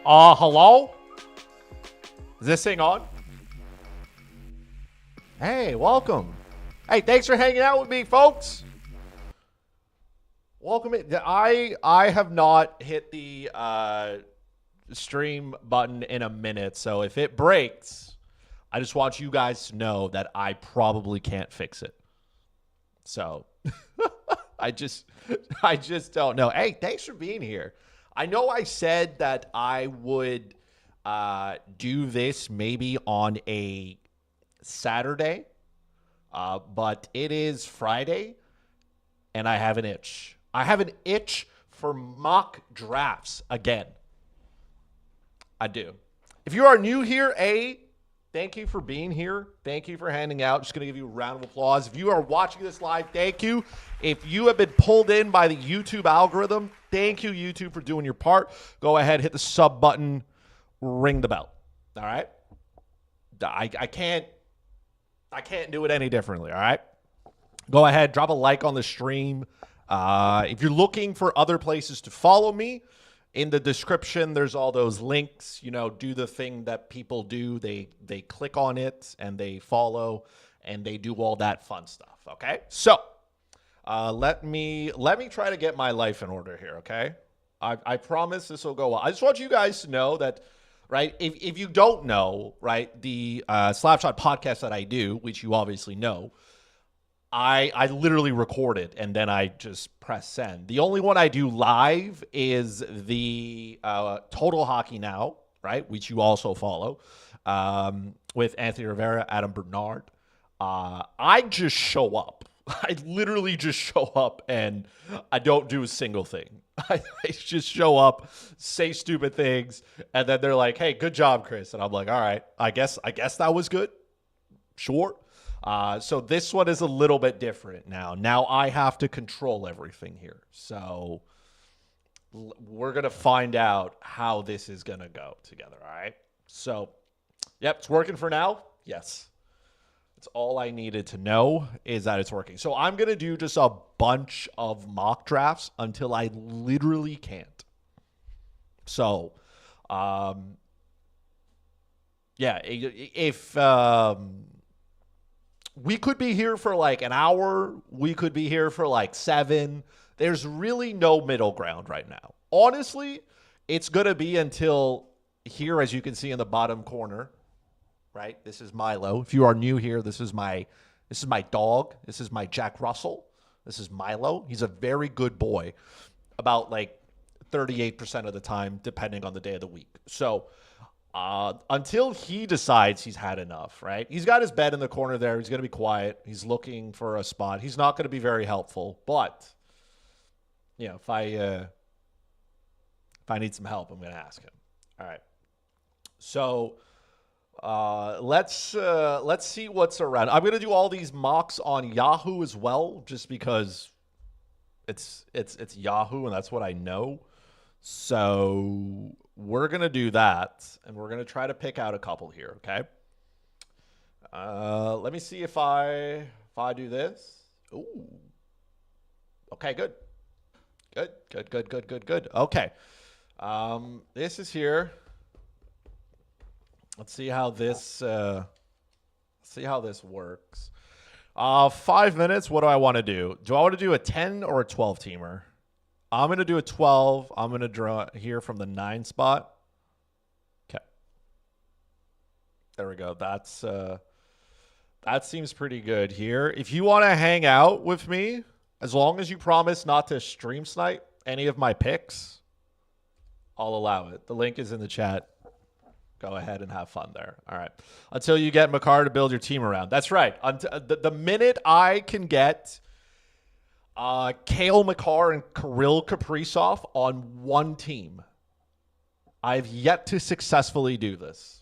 Hello? Is this thing on? Hey, welcome. Hey, thanks for hanging out with me, folks. Welcome in. I have not hit the stream button in a minute, so if it breaks, I just want you guys to know that I probably can't fix it. So I just don't know. Hey, thanks for being here. I know I said that I would do this maybe on a Saturday, but it is Friday, and I have an itch. I have an itch for mock drafts again. I do. If you are new here, thank you for being here. Thank you for handing out. Just going to give you a round of applause. If you are watching this live, thank you. If you have been pulled in by the YouTube algorithm, thank you, YouTube, for doing your part. Go ahead, hit the sub button, ring the bell. All right? I can't do it any differently, all right? Go ahead, drop a like on the stream. If you're looking for other places to follow me, in the description, there's all those links. You know, do the thing that people do. They click on it and they follow and they do all that fun stuff. Okay, so let me try to get my life in order here. Okay, I promise this will go well. I just want you guys to know that, right? If you don't know, right, the Slapshot podcast that I do, which you obviously know, I literally record it and then I just press send. The only one I do live is the Total Hockey Now, right, which you also follow, with Anthony Rivera, Adam Bernard. I just show up. I literally just show up and I don't do a single thing. I just show up, say stupid things, and then they're like, "Hey, good job, Chris." And I'm like, "All right, I guess that was good. Sure." So this one is a little bit different now. Now I have to control everything here. So we're going to find out how this is going to go together, all right? So, yep, it's working for now. Yes. That's all I needed to know is that it's working. So I'm going to do just a bunch of mock drafts until I literally can't. So, yeah, if we could be here for like an hour. We could be here for like 7. There's really no middle ground right now. Honestly, it's going to be until here, as you can see in the bottom corner, right? This is Milo. If you are new here, this is my dog. This is my Jack Russell. This is Milo. He's a very good boy, about like 38% of the time, depending on the day of the week. So, until he decides he's had enough, right? He's got his bed in the corner there. He's going to be quiet. He's looking for a spot. He's not going to be very helpful, but you know, if I need some help, I'm going to ask him. All right. So, let's see what's around. I'm going to do all these mocks on Yahoo as well, just because it's Yahoo and that's what I know. So we're going to do that, and we're going to try to pick out a couple here, okay? Let me see if I do this. Ooh. Okay, good. Good. Okay. This is here. Let's see how this works. 5 minutes, what do I want to do? Do I want to do a 10 or a 12 teamer? I'm going to do a 12. I'm going to draw here from the 9 spot. Okay. There we go. That seems pretty good here. If you want to hang out with me, as long as you promise not to stream snipe any of my picks, I'll allow it. The link is in the chat. Go ahead and have fun there. All right. Until you get Makar to build your team around. That's right. The minute I can get Kale Makar and Kirill Kaprizov on one team. I've yet to successfully do this.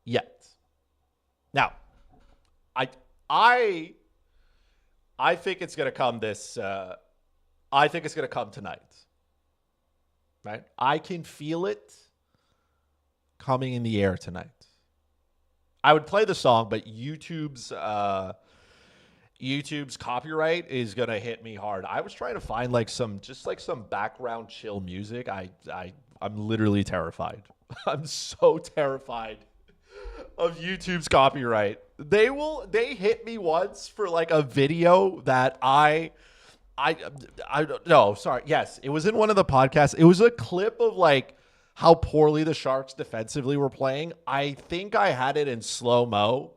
Yet. Now, I think it's going to come this. I think it's going to come tonight. Right? I can feel it coming in the air tonight. I would play the song, but YouTube's YouTube's copyright is gonna hit me hard. I was trying to find like some background chill music. I'm literally terrified. I'm so terrified of YouTube's copyright. They hit me once for like a video that I don't know. Sorry. Yes, it was in one of the podcasts. It was a clip of like how poorly the Sharks defensively were playing. I think I had it in slow-mo.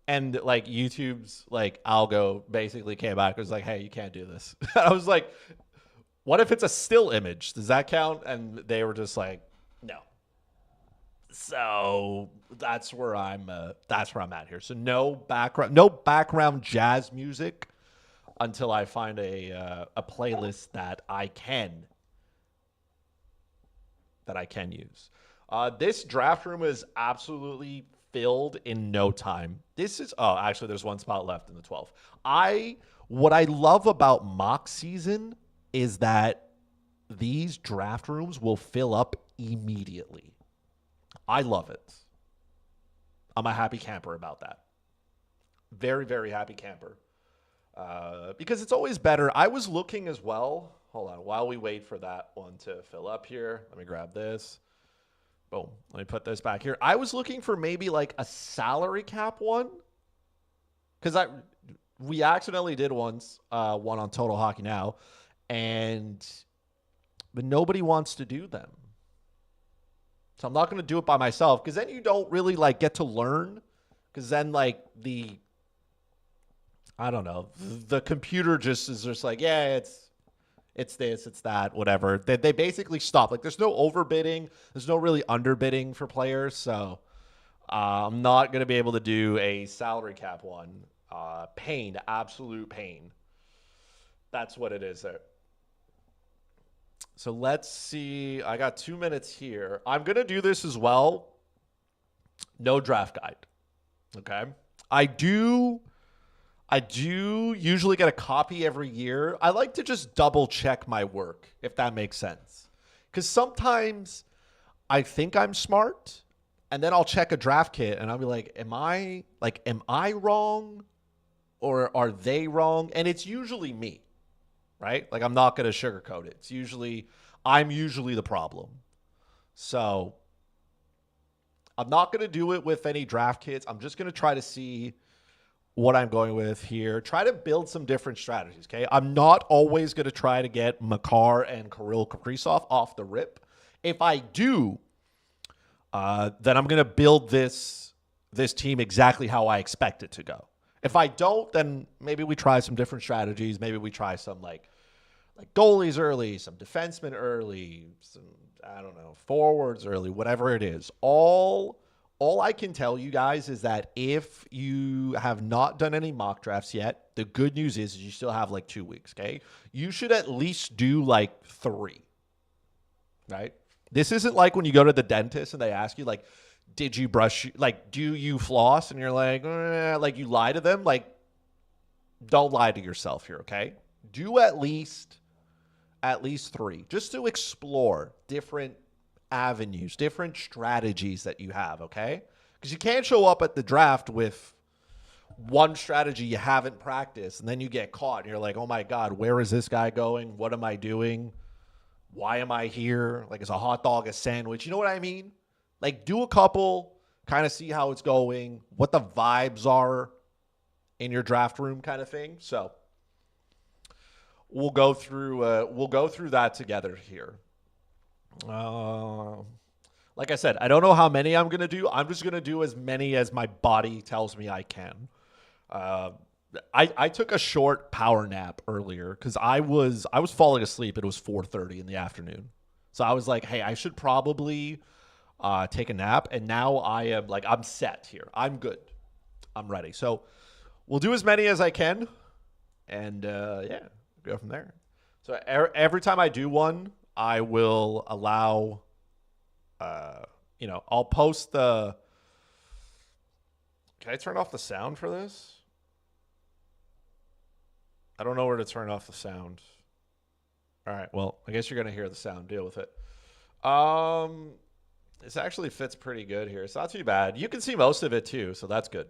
And like YouTube's like algo basically came back. It was like, hey, you can't do this. I was like, what if it's a still image? Does that count? And they were just like, no. So that's where I'm at here. So no background jazz music until I find a playlist that I can use. This draft room is absolutely filled in no time. Actually there's one spot left in the 12. What I love about mock season is that these draft rooms will fill up immediately. I love it. I'm a happy camper about that. Very, very happy camper. Because it's always better. I was looking as well. Hold on. While we wait for that one to fill up here, let me grab this. Boom. Let me put this back here. I was looking for maybe like a salary cap one. Because we accidentally did one on Total Hockey Now. But nobody wants to do them. So I'm not going to do it by myself. Because then you don't really like get to learn. Because then like I don't know. The computer just is just like, yeah, it's this, it's that, whatever. They basically stop. Like, there's no overbidding. There's no really underbidding for players. So I'm not going to be able to do a salary cap one. Pain, absolute pain. That's what it is there. So let's see. I got 2 minutes here. I'm going to do this as well. No draft guide. Okay. I do usually get a copy every year. I like to just double check my work, if that makes sense. Because sometimes I think I'm smart, and then I'll check a draft kit, and I'll be like, am I wrong? Or are they wrong? And it's usually me, right? Like, I'm not going to sugarcoat it. I'm usually the problem. So I'm not going to do it with any draft kits. I'm just going to try to see what I'm going with here. Try to build some different strategies, okay? I'm not always going to try to get Makar and Kirill Kaprizov off the rip. If I do, then I'm going to build this team exactly how I expect it to go. If I don't, then maybe we try some different strategies. Maybe we try some like goalies early, some defensemen early, some, I don't know, forwards early, whatever it is. All I can tell you guys is that if you have not done any mock drafts yet, the good news is you still have like 2 weeks, okay? You should at least do like 3, right? This isn't like when you go to the dentist and they ask you like, did you brush, like, do you floss? And you're like you lie to them. Like, don't lie to yourself here, okay? Do at least 3, just to explore different avenues, different strategies that you have, okay? Because you can't show up at the draft with one strategy you haven't practiced, and then you get caught, and you're like, oh my God, where is this guy going? What am I doing? Why am I here? Like, is a hot dog a sandwich? You know what I mean? Like, do a couple, kind of see how it's going, what the vibes are in your draft room kind of thing. So we'll go through that together here. Like I said, I don't know how many I'm going to do. I'm just going to do as many as my body tells me I can. I took a short power nap earlier because I was falling asleep. It was 4:30 in the afternoon. So I was like, hey, I should probably take a nap. And now I am like, I'm set here. I'm good. I'm ready. So we'll do as many as I can. And yeah, go from there. So every time I do one, I will allow, I'll post the, can I turn off the sound for this? I don't know where to turn off the sound. All right. Well, I guess you're going to hear the sound. Deal with it. This actually fits pretty good here. It's not too bad. You can see most of it too, so that's good.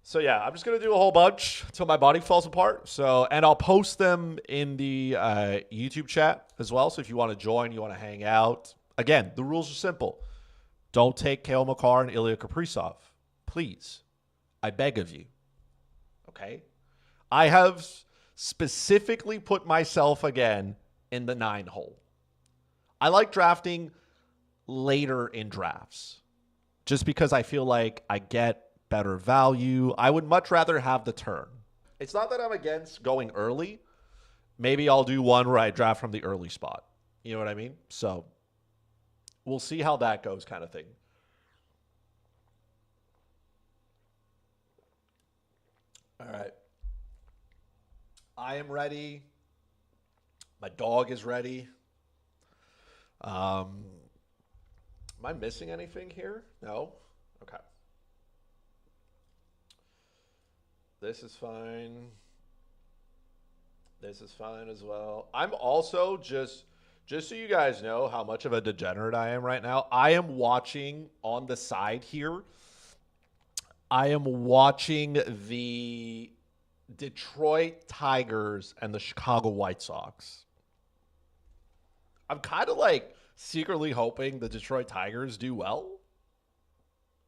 So yeah, I'm just gonna do a whole bunch until my body falls apart. So, and I'll post them in the YouTube chat as well. So if you want to join, you want to hang out. Again, the rules are simple. Don't take Kale McCarr and Ilya Kaprizov, please. I beg of you. Okay, I have specifically put myself again in the 9 hole. I like drafting later in drafts, just because I feel like I get better value. I would much rather have the turn. It's not that I'm against going early. Maybe I'll do one where I draft from the early spot. You know what I mean? So we'll see how that goes, kind of thing. All right. I am ready. My dog is ready. Am I missing anything here? No? Okay. This is fine. This is fine as well. I'm also just so you guys know how much of a degenerate I am right now. I am watching on the side here. I am watching the Detroit Tigers and the Chicago White Sox. I'm kind of like secretly hoping the Detroit Tigers do well,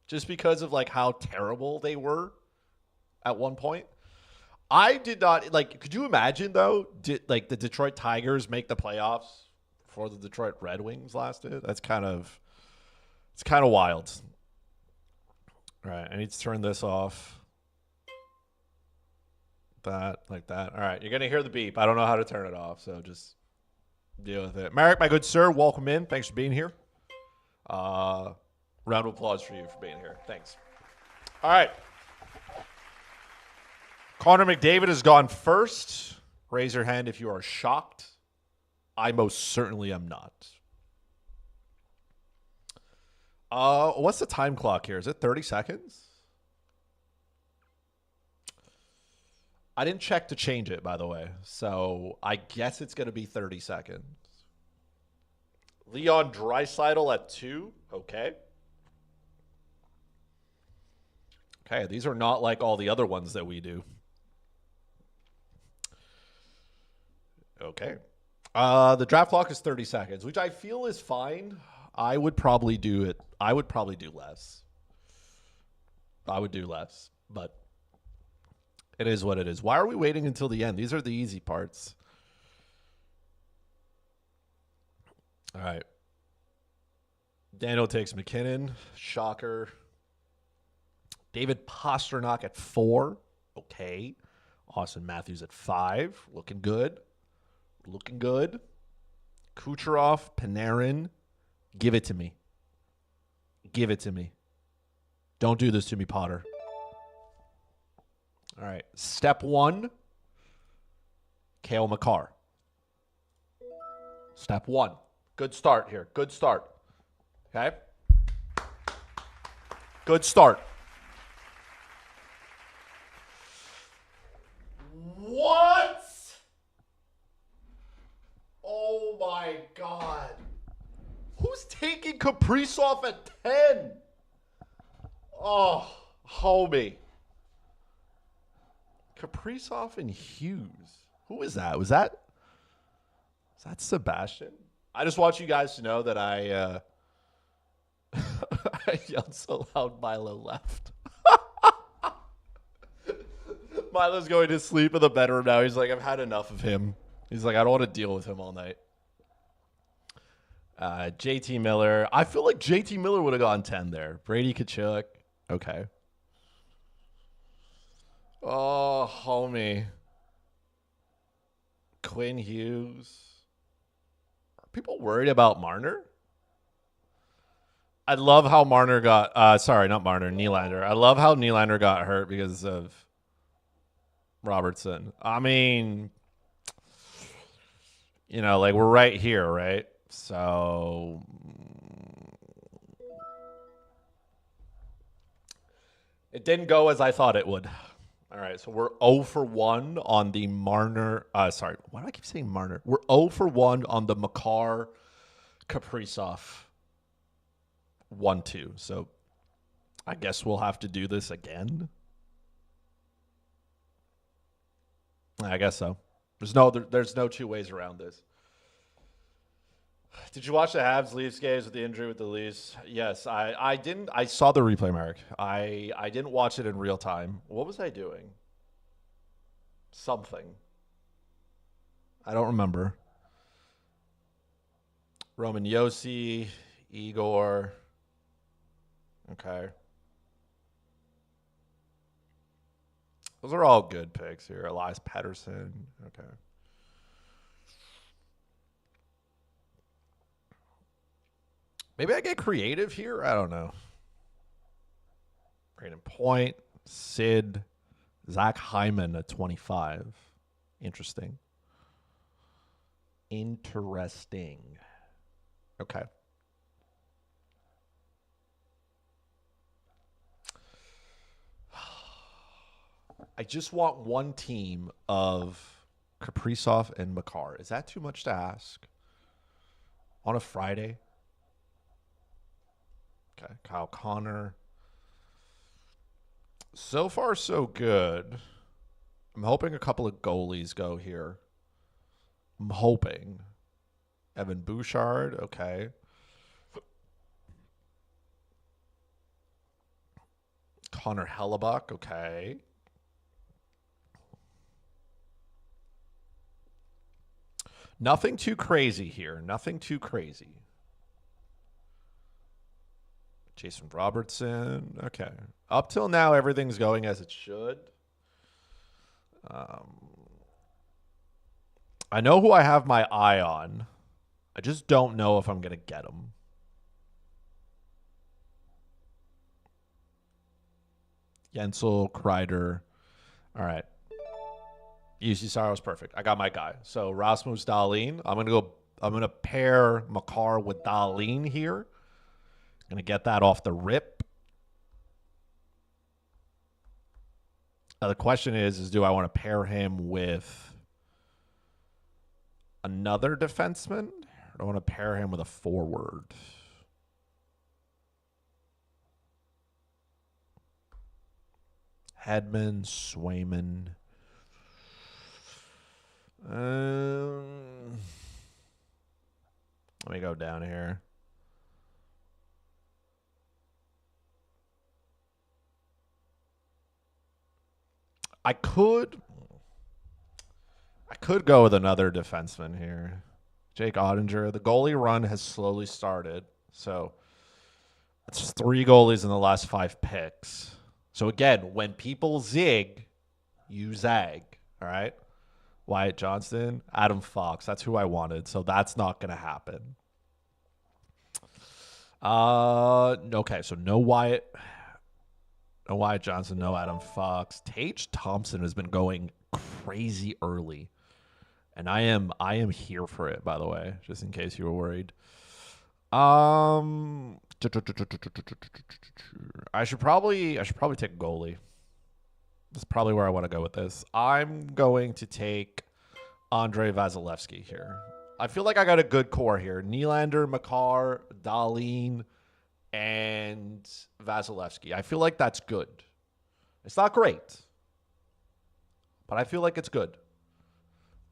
just because of like how terrible they were at one point. I did not like. Could you imagine though? Did like the Detroit Tigers make the playoffs before the Detroit Red Wings lasted? It's kind of wild. All right, I need to turn this off. That like that. All right, you're gonna hear the beep. I don't know how to turn it off, so just deal with it. Merrick, my good sir, welcome in. Thanks for being here. Round of applause for you for being here. Thanks. All right. Connor McDavid has gone first. Raise your hand if you are shocked. I most certainly am not. What's the time clock here? Is it 30 seconds? I didn't check to change it, by the way. So I guess it's going to be 30 seconds. Leon Draisaitl at 2. Okay. Okay, these are not like all the other ones that we do. Okay. The draft clock is 30 seconds, which I feel is fine. I would probably do it. I would probably do less. I would do less, but it is what it is. Why are we waiting until the end? These are the easy parts. All right. Daniel takes McKinnon. Shocker. David Pastrnak at 4. Okay. Austin Matthews at 5. Looking good. Looking good. Kucherov, Panarin. Give it to me. Give it to me. Don't do this to me, Potter. All right. Step 1. Cale McCarr. Step 1. Good start here. Good start. Okay? Good start. What? Oh my God. Who's taking Kaprizov at 10? Oh, homie. Kaprizov and Hughes. Who is that? Was that Sebastian? I just want you guys to know that I I yelled so loud Milo left. Milo's going to sleep in the bedroom now. He's like, I've had enough of him. He's like, I don't want to deal with him all night. JT Miller. I feel like JT Miller would have gone 10 there. Brady Tkachuk. Okay. Oh, homie. Quinn Hughes. Are people worried about Marner? I love how Marner got... sorry, not Marner. Nylander. I love how Nylander got hurt because of Robertson. I mean... You know, like, we're right here, right? So... It didn't go as I thought it would. All right, so we're 0 for 1 on the Marner... sorry, why do I keep saying Marner? We're 0 for 1 on the Makar Kaprizov 1-2. So I guess we'll have to do this again. I guess so. There's no two ways around this. Did you watch the Habs Leafs games with the injury with the Leafs? Yes, I didn't. I saw the replay, Mark. I didn't watch it in real time. What was I doing? Something. I don't remember. Roman Yossi, Igor. Okay. Those are all good picks here. Elias Pettersson. Okay. Maybe I get creative here. I don't know. Brayden Point, Sid, Zach Hyman at 25. Interesting. Okay. I just want one team of Kaprizov and Makar. Is that too much to ask? On a Friday? Okay. Kyle Connor. So far, so good. I'm hoping a couple of goalies go here. I'm hoping. Evan Bouchard. Okay. Connor Hellebuck. Okay. Nothing too crazy here. Nothing too crazy. Jason Robertson. Okay. Up till now, everything's going as it should. I know who I have my eye on. I just don't know if I'm going to get him. Jensel, Kreider. All right. UC Saros perfect. I got my guy. So Rasmus Dahlin. I'm gonna pair Makar with Dahlin here. Gonna get that off the rip. The question is do I want to pair him with another defenseman? Or do I want to pair him with a forward? Hedman, Swayman. Let me go down here. I could go with another defenseman here. Jake Ottinger. The goalie run has slowly started. So it's 3 goalies in the last 5 picks. So again, when people zig, you zag. All right? Wyatt Johnston, Adam Fox. That's who I wanted. So that's not going to happen. Okay, so no Wyatt Johnson, no Adam Fox. Tage Thompson has been going crazy early. And I am here for it, by the way, just in case you were worried. I should probably take goalie. That's probably where I want to go with this. I'm going to take Andrei Vasilevsky here. I feel like I got a good core here. Nylander, Makar, Dahlin, and Vasilevsky. I feel like that's good. It's not great, but I feel like it's good.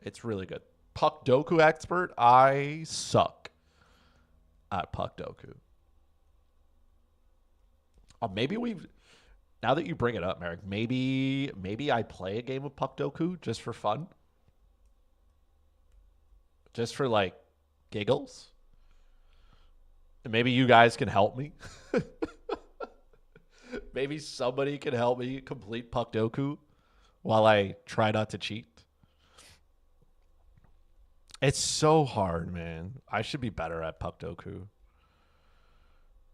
It's really good. Puck Doku expert. I suck at Puck Doku. Oh, maybe we've... Now that you bring it up, Merrick, maybe I play a game of Puck Doku just for fun. Just for, like, giggles. And maybe you guys can help me. Maybe somebody can help me complete Puck Doku while I try not to cheat. It's so hard, man. I should be better at Puck Doku.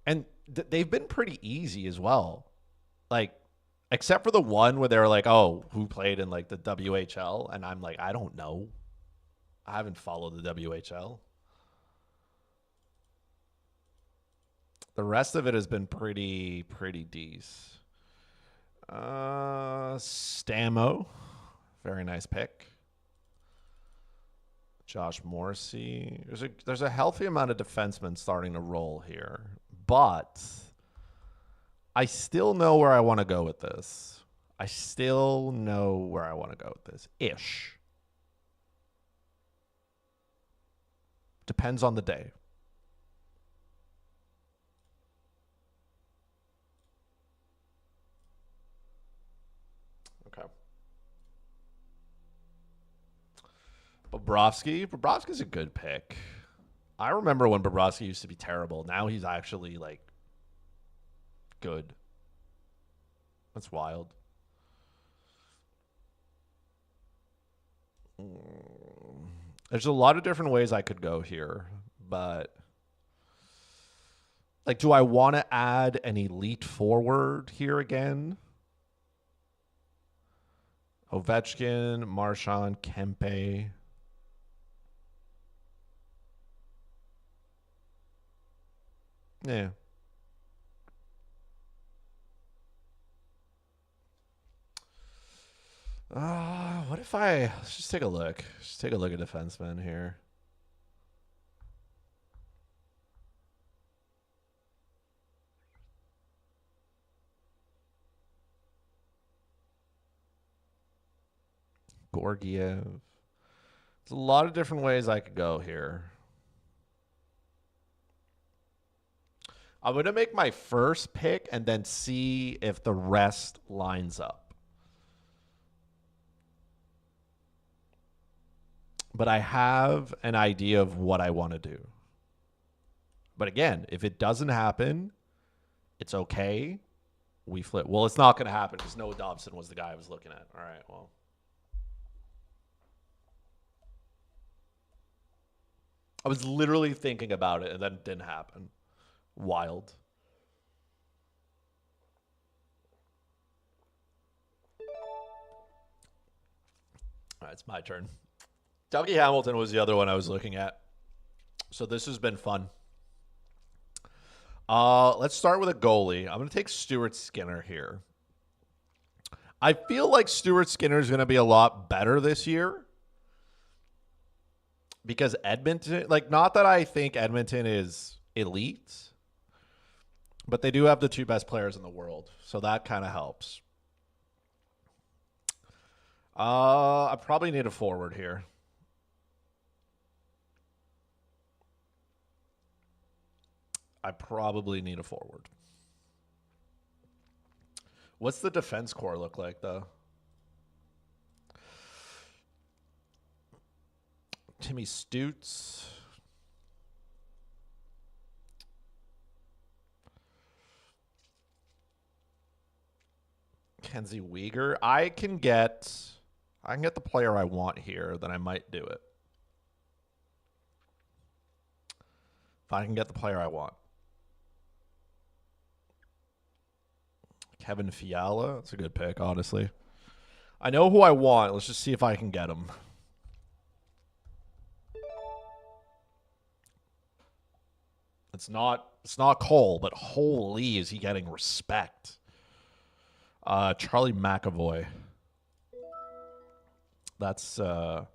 And they've been pretty easy as well. Like, except for the one where they were like, oh, who played in, like, the WHL? And I'm like, I don't know. I haven't followed the WHL. The rest of it has been pretty decent. Stamo. Very nice pick. Josh Morrissey. There's a healthy amount of defensemen starting to roll here. But I still know where I want to go with this. I still know where I want to go with this. Ish. Depends on the day. Okay. Bobrovsky's a good pick. I remember when Bobrovsky used to be terrible. Now he's actually like good. That's wild. There's a lot of different ways I could go here, but like, do I want to add an elite forward here again? Ovechkin, Marchand, Kempe. Yeah. What if let's just take a look. Just take a look at defensemen here. Gorgiev. There's a lot of different ways I could go here. I'm going to make my first pick and then see if the rest lines up. But I have an idea of what I want to do. But again, if it doesn't happen, it's okay. We flip. Well, it's not going to happen because Noah Dobson was the guy I was looking at. All right, well. I was literally thinking about it and then it didn't happen. Wild. All right, it's my turn. Dougie Hamilton was the other one I was looking at. So this has been fun. Let's start with a goalie. I'm going to take Stuart Skinner here. I feel like Stuart Skinner is going to be a lot better this year. Because Edmonton, like, not that I think Edmonton is elite, but they do have the two best players in the world. So that kind of helps. I probably need a forward here. I probably need a forward. What's the defense core look like, though? Timmy Stutz. Kenzie Weegar. I can get the player I want here, then I might do it. If I can get the player I want. Kevin Fiala. That's a good pick, honestly. I know who I want. Let's just see if I can get him. It's not Cole, but holy, is he getting respect. Charlie McAvoy. That's I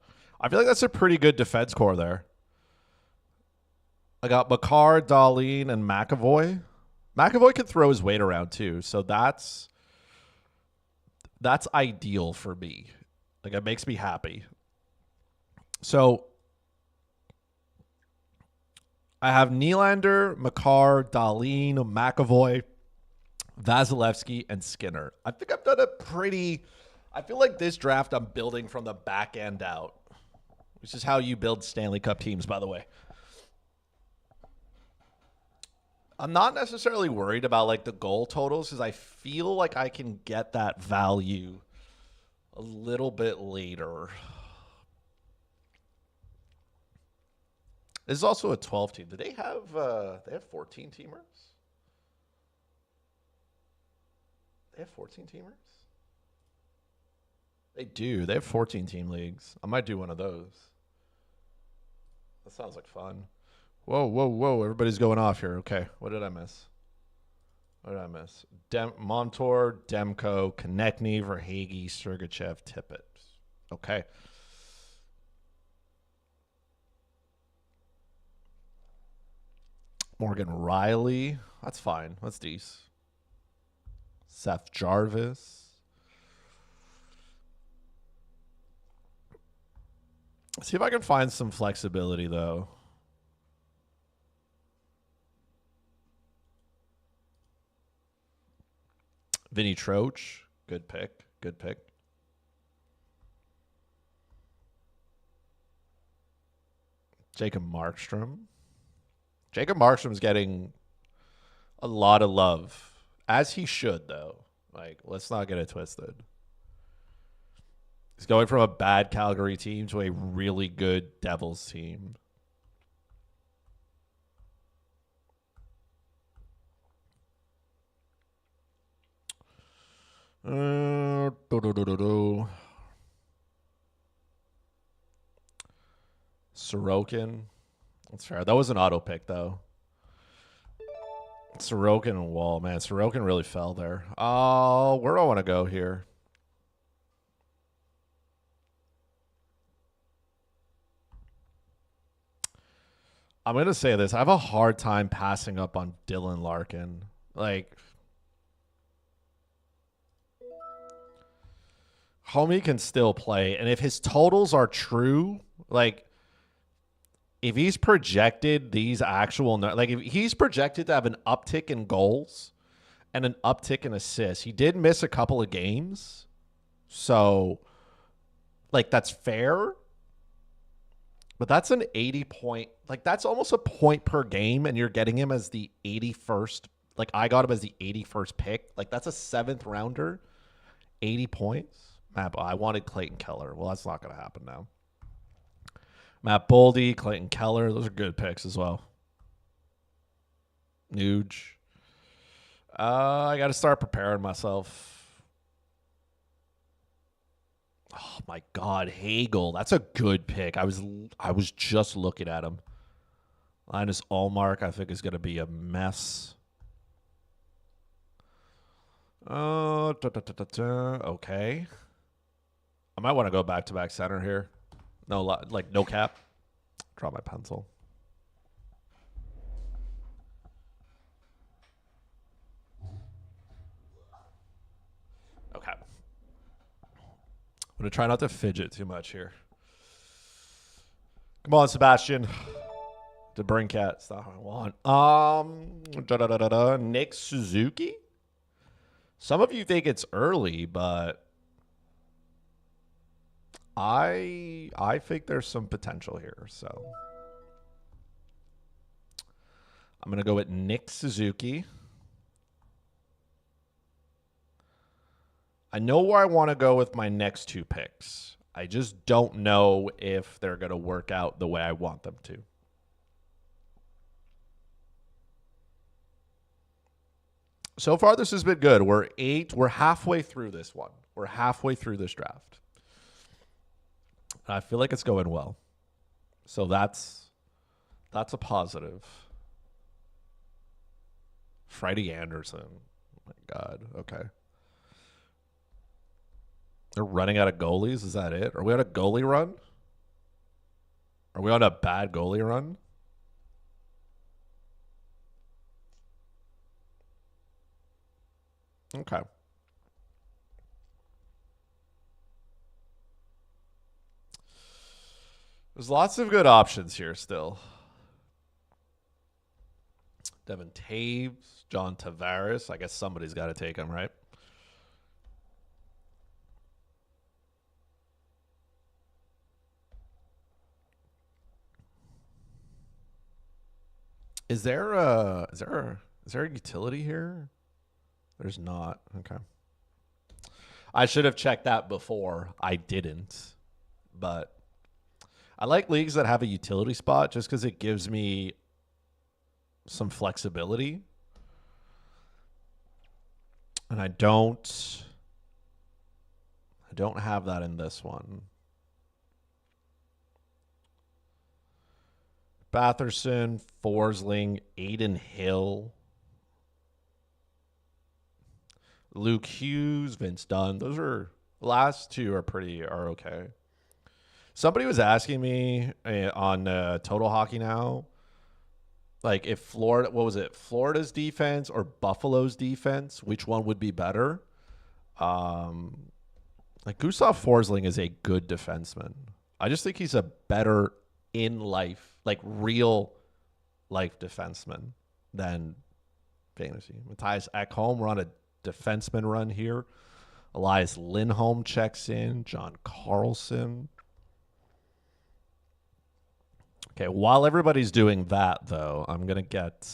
feel like that's a pretty good defense core there. I got Makar, Darlene, and McAvoy. McAvoy can throw his weight around too, so that's ideal for me. Like, it makes me happy. So I have Nylander, Makar, Darlene, McAvoy, Vasilevsky, and Skinner. I think I've done a pretty... I feel like this draft I'm building from the back end out, which is how you build Stanley Cup teams, by the way. I'm not necessarily worried about like the goal totals because I feel like I can get that value a little bit later. This is also a 12 team. Do they have 14 teamers? They have 14 teamers? They do. They have 14 team leagues. I might do one of those. That sounds like fun. Whoa, whoa, whoa. Everybody's going off here. Okay. What did I miss? Montour, Demko, Konechny, Verhaeghe, Sergachev, Tippett. Okay. Morgan Riley. That's fine. That's decent. Seth Jarvis. See if I can find some flexibility, though. Vinny Troch. Good pick. Good pick. Jacob Markstrom. Jacob Markstrom's getting a lot of love, as he should, though. Like, let's not get it twisted. He's going from a bad Calgary team to a really good Devils team. Sorokin. That's fair. That was an auto pick, though. Sorokin and Wall. Man, Sorokin really fell there. Oh, where do I want to go here? I'm going to say this. I have a hard time passing up on Dylan Larkin. Like, homie can still play. And if his totals are true, like, if he's projected these actual, like, if he's projected to have an uptick in goals and an uptick in assists, he did miss a couple of games. So, like, that's fair. But that's an 80-point, like, that's almost a point per game, and you're getting him as the 81st. Like, I got him as the 81st pick. Like, that's a 7th rounder, 80 points. I wanted Clayton Keller. Well, that's not going to happen now. Matt Boldy, Clayton Keller, those are good picks as well. Nuge. I got to start preparing myself. Oh my God, Hagel. That's a good pick. I was just looking at him. Linus Ullmark, I think, is going to be a mess. Okay. I might want to go back-to-back center here. No, like no cap. Draw my pencil. Okay. I'm going to try not to fidget too much here. Come on, Sebastian. DeBrincat. That's not what I want. Nick Suzuki? Some of you think it's early, but I think there's some potential here. So I'm going to go with Nick Suzuki. I know where I want to go with my next two picks. I just don't know if they're going to work out the way I want them to. So far, this has been good. We're halfway through this one. We're halfway through this draft. I feel like it's going well. So that's a positive. Freddie Anderson. Oh my God. Okay. They're running out of goalies. Is that it? Are we on a goalie run? Are we on a bad goalie run? Okay. There's lots of good options here still. Devin Taves, John Tavares. I guess somebody's got to take him, right? Is there a utility here? There's not. Okay. I should have checked that before. I didn't. But I like leagues that have a utility spot just because it gives me some flexibility. And I don't have that in this one. Batherson, Forsling, Aiden Hill, Luke Hughes, Vince Dunn. Those are last two are okay. Somebody was asking me on Total Hockey Now, like if Florida's defense or Buffalo's defense, which one would be better? Like Gustav Forsling is a good defenseman. I just think he's a better in life, like real life defenseman than fantasy. Matthias Ekholm, we're on a defenseman run here. Elias Lindholm checks in. John Carlson. Okay, while everybody's doing that, though, I'm going to get...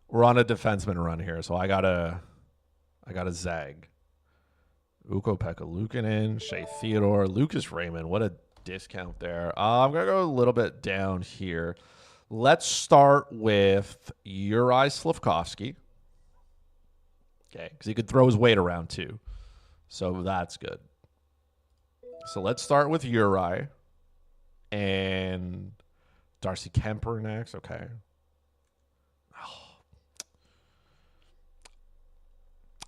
We're on a defenseman run here, so I got a zag. Ukko-Pekka Luukkonen, Shea Theodore, Lucas Raymond. What a discount there. I'm going to go a little bit down here. Let's start with Uri Slafkovsky. Okay, because he could throw his weight around too. So that's good. So let's start with Uri. And Darcy Kemper next. Okay.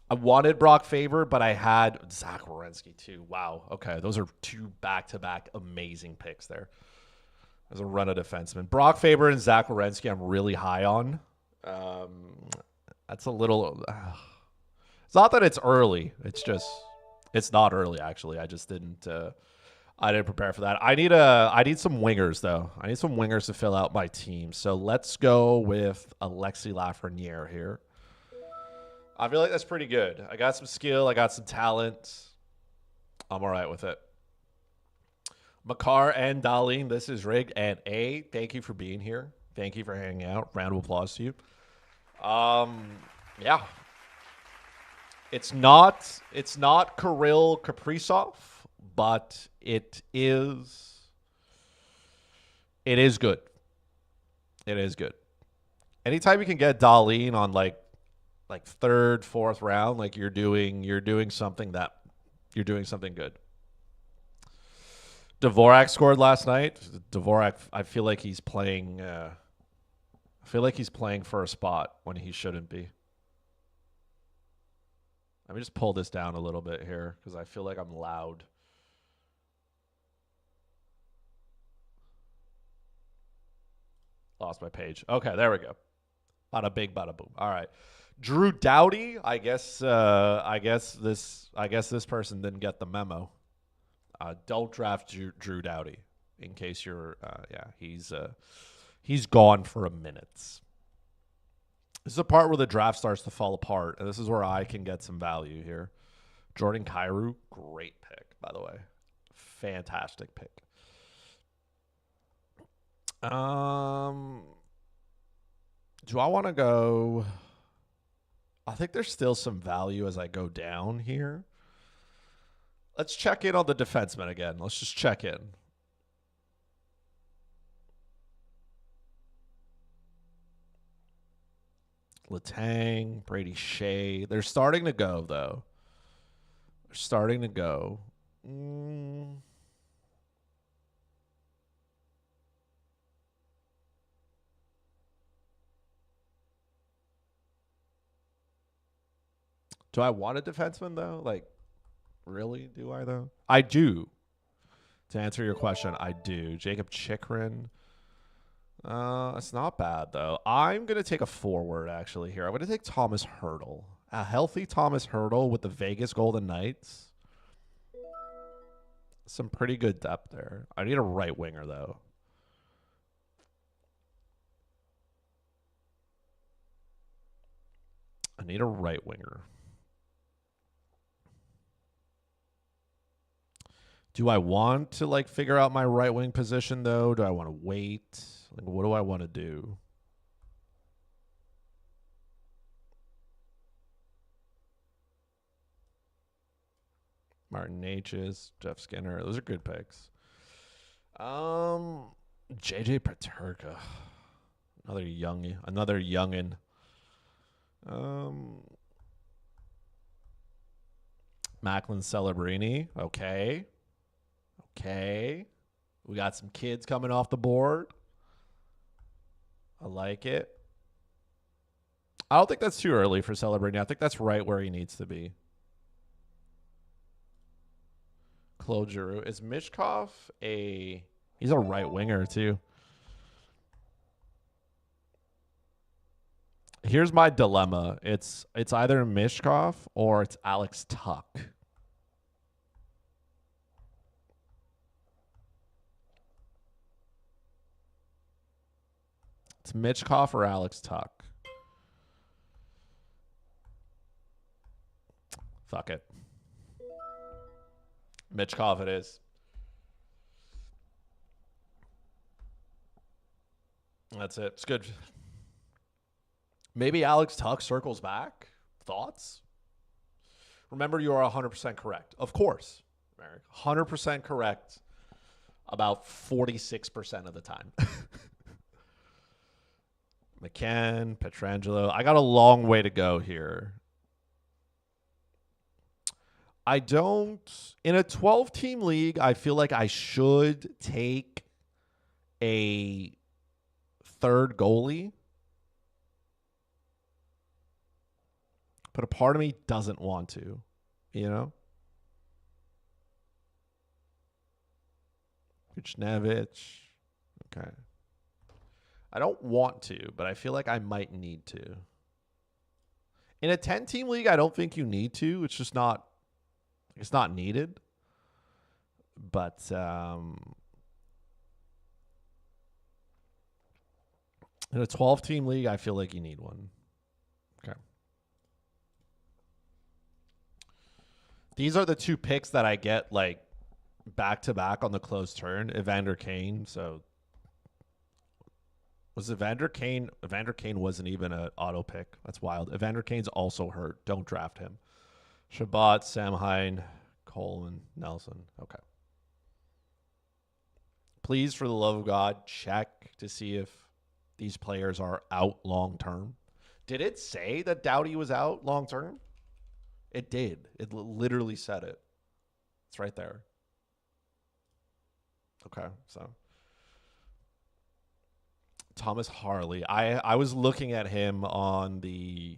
I wanted Brock Faber, but I had Zach Werenski too. Wow. Okay. Those are two back-to-back amazing picks there. As a run of defenseman. Brock Faber and Zach Werenski I'm really high on. That's a little... it's not that it's early. It's not early, actually. I just didn't... I didn't prepare for that. I need some wingers, though. I need some wingers to fill out my team. So let's go with Alexis Lafreniere here. I feel like that's pretty good. I got some skill. I got some talent. I'm all right with it. Makar and Darlene, this is Rig and A. Thank you for being here. Thank you for hanging out. Round of applause to you. Yeah. It's not Kirill Kaprizov, but it is good. It is good. Anytime you can get Darlene on like third, fourth round, like you're doing something good. Dvorak scored last night. Dvorak, I feel like he's playing for a spot when he shouldn't be. Let me just pull this down a little bit here because I feel like I'm loud. Lost my page. Okay, there we go. Bada bing, bada boom. All right. Drew Doughty. I guess this person didn't get the memo. Don't draft Drew Doughty in case you're. He's gone for a minute. This is the part where the draft starts to fall apart, and this is where I can get some value here. Jordan Kyrou, great pick, by the way. Fantastic pick. Do I want to go? I think there's still some value as I go down here. Let's check in on the defenseman again. Let's just check in. Letang, Brady Shea. They're starting to go, though. They're starting to go. Do I want a defenseman, though? Like, really? Do I, though? I do. To answer your question, I do. Jacob Chikrin. It's not bad, though. I'm going to take a forward, actually, here. I'm going to take Thomas Hertl. A healthy Thomas Hertl with the Vegas Golden Knights. Some pretty good depth there. I need a right winger, though. I need a right winger. Do I want to, like, figure out my right wing position, though? Do I want to wait? Like, what do I want to do? Martin Necas, Jeff Skinner. Those are good picks. JJ Paterka. Another youngin. Macklin Celebrini. Okay. We got some kids coming off the board. I like it. I don't think that's too early for Celebrini. I think that's right where he needs to be. Claude Giroux. Is Mishkov he's a right winger too. Here's my dilemma. It's either Mishkov or it's Alex Tuck. It's Mitchkov or Alex Tuck. Fuck it. Mitchkov it is. That's it. It's good. Maybe Alex Tuck circles back. Thoughts? Remember, you are 100% correct. Of course, Merrick. 100% correct about 46% of the time. McCann, Pietrangelo. I got a long way to go here. I don't... In a 12-team league, I feel like I should take a third goalie. But a part of me doesn't want to, you know? Kuchnevich. Okay. I don't want to, but I feel like I might need to. In a 10-team league, I don't think you need to. It's just not... It's not needed. But... in a 12-team league, I feel like you need one. Okay. These are the two picks that I get, like, back-to-back on the closed turn. Evander Kane, so... Was Evander Kane... Evander Kane wasn't even an auto pick. That's wild. Evander Kane's also hurt. Don't draft him. Shabbat, Samhain, Coleman, Nelson. Okay. Please, for the love of God, check to see if these players are out long-term. Did it say that Doughty was out long-term? It did. It literally said it. It's right there. Okay, so. Thomas Harley. I was looking at him on the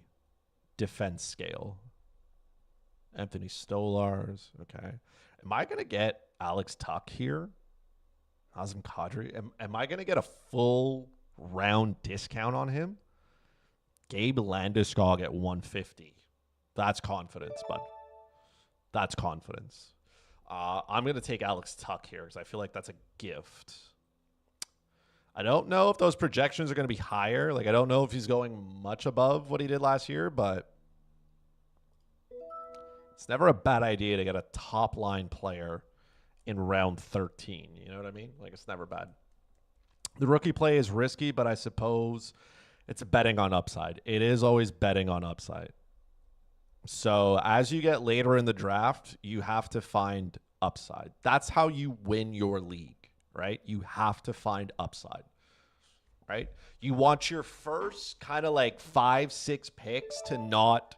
defense scale. Anthony Stolars. Okay. Am I going to get Alex Tuck here? Nazem Kadri? Am I going to get a full round discount on him? Gabe Landeskog at 150. That's confidence, bud. That's confidence. I'm going to take Alex Tuck here because I feel like that's a gift. I don't know if those projections are going to be higher. Like, I don't know if he's going much above what he did last year, but it's never a bad idea to get a top-line player in round 13. You know what I mean? Like, it's never bad. The rookie play is risky, but I suppose it's betting on upside. It is always betting on upside. So as you get later in the draft, you have to find upside. That's how you win your league, right? You have to find upside, right? You want your first kind of like 5-6 picks to not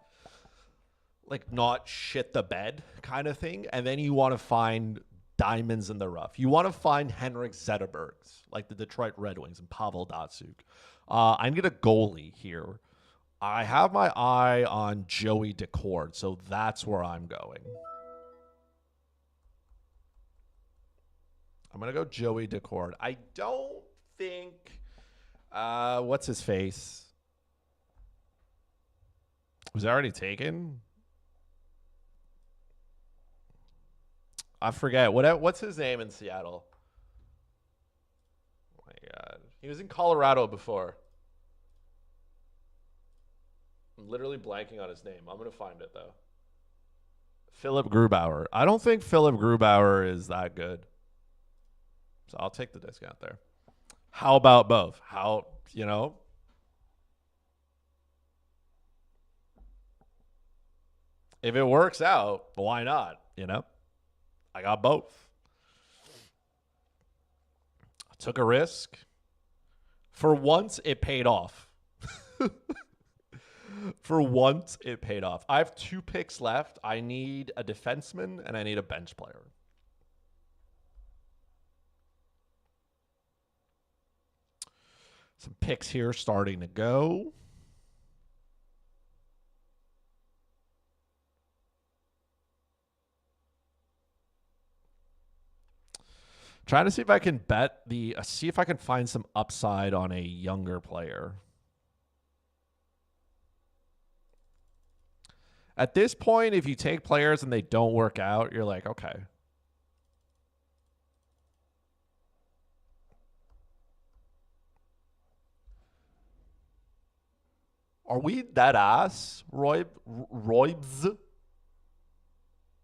shit the bed kind of thing. And then you want to find diamonds in the rough. You want to find Henrik Zetterbergs, like the Detroit Red Wings and Pavel Datsyuk. I'm going to goalie here. I have my eye on Joey Decord, so that's where I'm going. I'm going to go Joey Decord. I don't think... what's his face? Was it already taken? I forget. What's his name in Seattle? Oh, my God. He was in Colorado before. I'm literally blanking on his name. I'm going to find it, though. Philip Grubauer. I don't think Philip Grubauer is that good. So I'll take the discount there. How about both? How, you know? If it works out, why not? You know? I got both. I took a risk. For once, it paid off. For once, it paid off. I have 2 picks left. I need a defenseman, and I need a bench player. Some picks here starting to go. Trying to see if I can bet see if I can find some upside on a younger player. At this point, if you take players and they don't work out, you're like, okay. Are we dead ass, Roybs?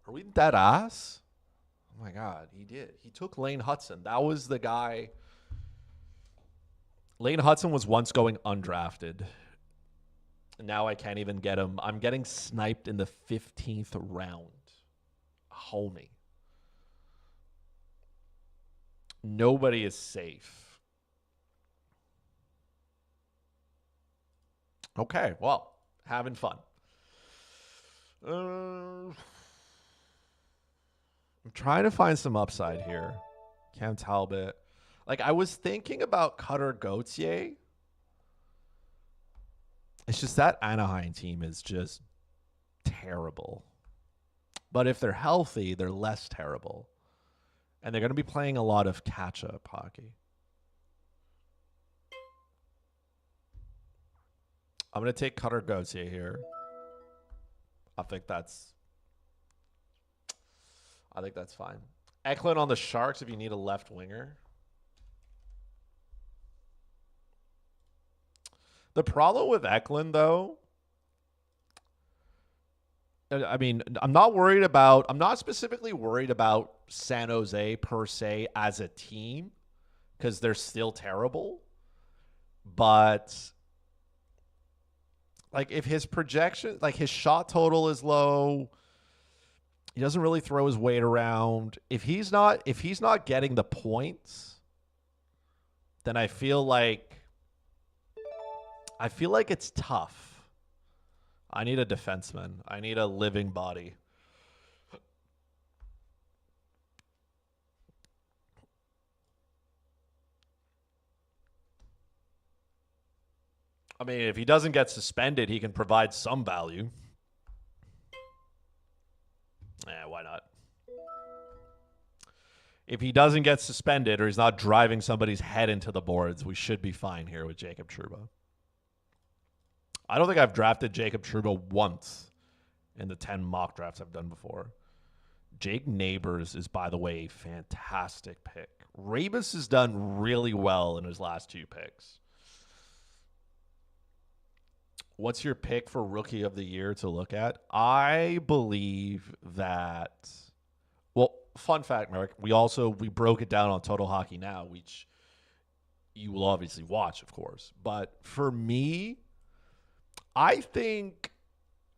Are we dead ass? Oh my God, he did. He took Lane Hudson. That was the guy. Lane Hudson was once going undrafted. Now I can't even get him. I'm getting sniped in the 15th round. Homie. Nobody is safe. Okay, well, having fun. I'm trying to find some upside here. Cam Talbot. Like, I was thinking about Cutter Gauthier. It's just that Anaheim team is just terrible. But if they're healthy, they're less terrible. And they're going to be playing a lot of catch-up hockey. I'm going to take Cutter Gauthier here. I think that's fine. Eklund on the Sharks if you need a left winger. The problem with Eklund, though, I mean, I'm not specifically worried about San Jose per se as a team because they're still terrible. But like if his projection, like his shot total is low, he doesn't really throw his weight around. If he's not getting the points, then I feel like it's tough. I need a defenseman. I need a living body. I mean, if he doesn't get suspended, he can provide some value. Why not? If he doesn't get suspended or he's not driving somebody's head into the boards, we should be fine here with Jacob Trouba. I don't think I've drafted Jacob Trouba once in the 10 mock drafts I've done before. Jake Neighbors is, by the way, a fantastic pick. Rabus has done really well in his last 2 picks. What's your pick for Rookie of the Year to look at? I believe that... Well, fun fact, Mark, we broke it down on Total Hockey Now, which you will obviously watch, of course. But for me... I think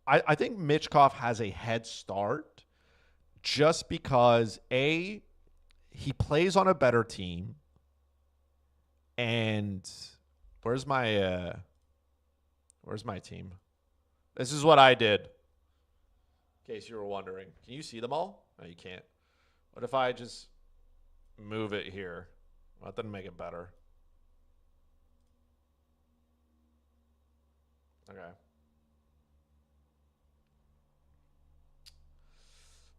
Mitchkov has a head start just because he plays on a better team, and where's my team? This is what I did. In case you were wondering, can you see them all? No, you can't. What if I just move it here? Well, that doesn't make it better. Okay.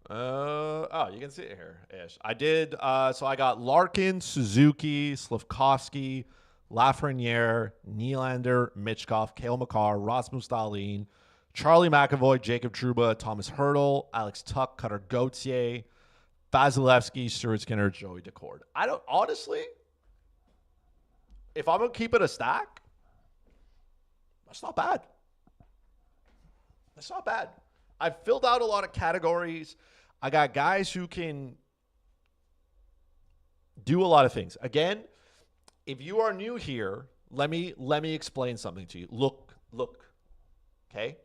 You can see it here ish. I did. So I got Larkin, Suzuki, Slafkovsky, Lafreniere, Nylander, Mitchkov, Cale Makar, Rasmus Dahlin, Charlie McAvoy, Jacob Trouba, Thomas Hertel, Alex Tuck, Cutter Gauthier, Vasilevsky, Stuart Skinner, Joey Decord. I don't honestly. If I'm gonna keep it a stack. That's not bad. That's not bad. I've filled out a lot of categories. I got guys who can do a lot of things. Again, if you are new here, let me explain something to you. Look. Okay?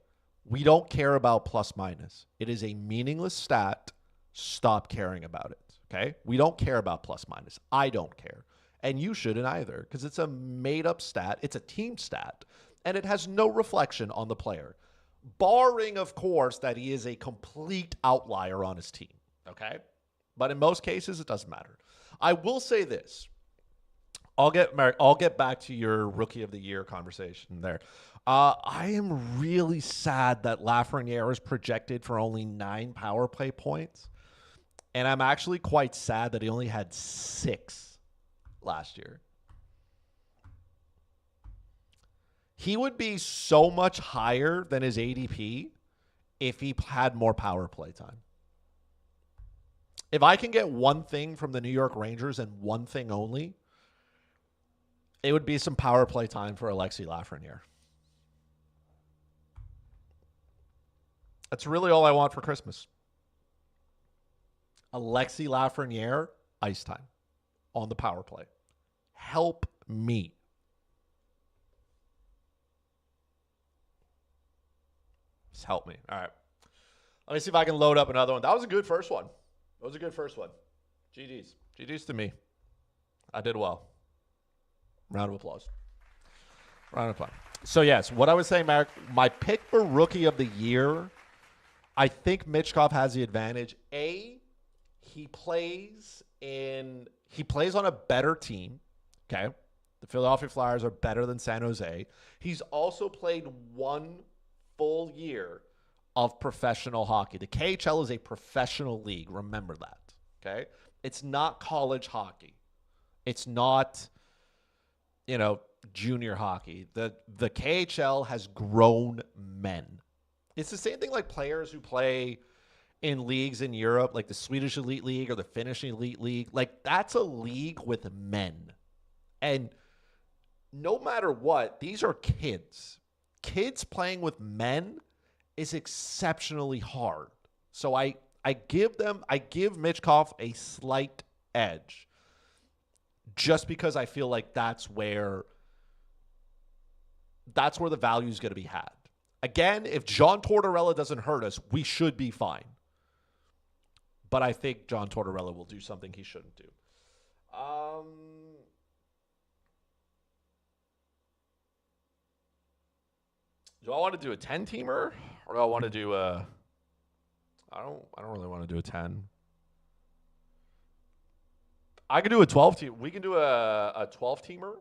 We don't care about plus minus. It is a meaningless stat. Stop caring about it. Okay? We don't care about plus minus. I don't care. And you shouldn't either, because it's a made-up stat. It's a team stat. And it has no reflection on the player. Barring, of course, that he is a complete outlier on his team. Okay? But in most cases, it doesn't matter. I will say this. I'll get back to your Rookie of the Year conversation there. I am really sad that Lafreniere is projected for only 9 power play points. And I'm actually quite sad that he only had 6 last year. He would be so much higher than his ADP if he had more power play time. If I can get one thing from the New York Rangers and one thing only, it would be some power play time for Alexi Lafreniere. That's really all I want for Christmas. Alexi Lafreniere, ice time on the power play. Help me. Just help me. All right. Let me see if I can load up another one. That was a good first one. GG's. GG's to me. I did well. Round of applause. So, yes, what I was saying, Marek, my pick for Rookie of the Year, I think Michkov has the advantage. He plays on a better team, okay? The Philadelphia Flyers are better than San Jose. He's also played one full year of professional hockey. The KHL is a professional league. Remember that, okay? It's not college hockey. It's not, junior hockey. The KHL has grown men. It's the same thing like players who play in leagues in Europe, like the Swedish Elite League or the Finnish Elite League. Like, that's a league with men. And no matter what, these are kids. Kids playing with men is exceptionally hard. So I give Michkov a slight edge just because I feel like that's where the value is going to be had. Again, if John Tortorella doesn't hurt us, we should be fine. But I think John Tortorella will do something he shouldn't do. Do I want to do a 10-teamer or do I want to do a I don't really want to do a 10. I could do a 12-team. We can do a 12-teamer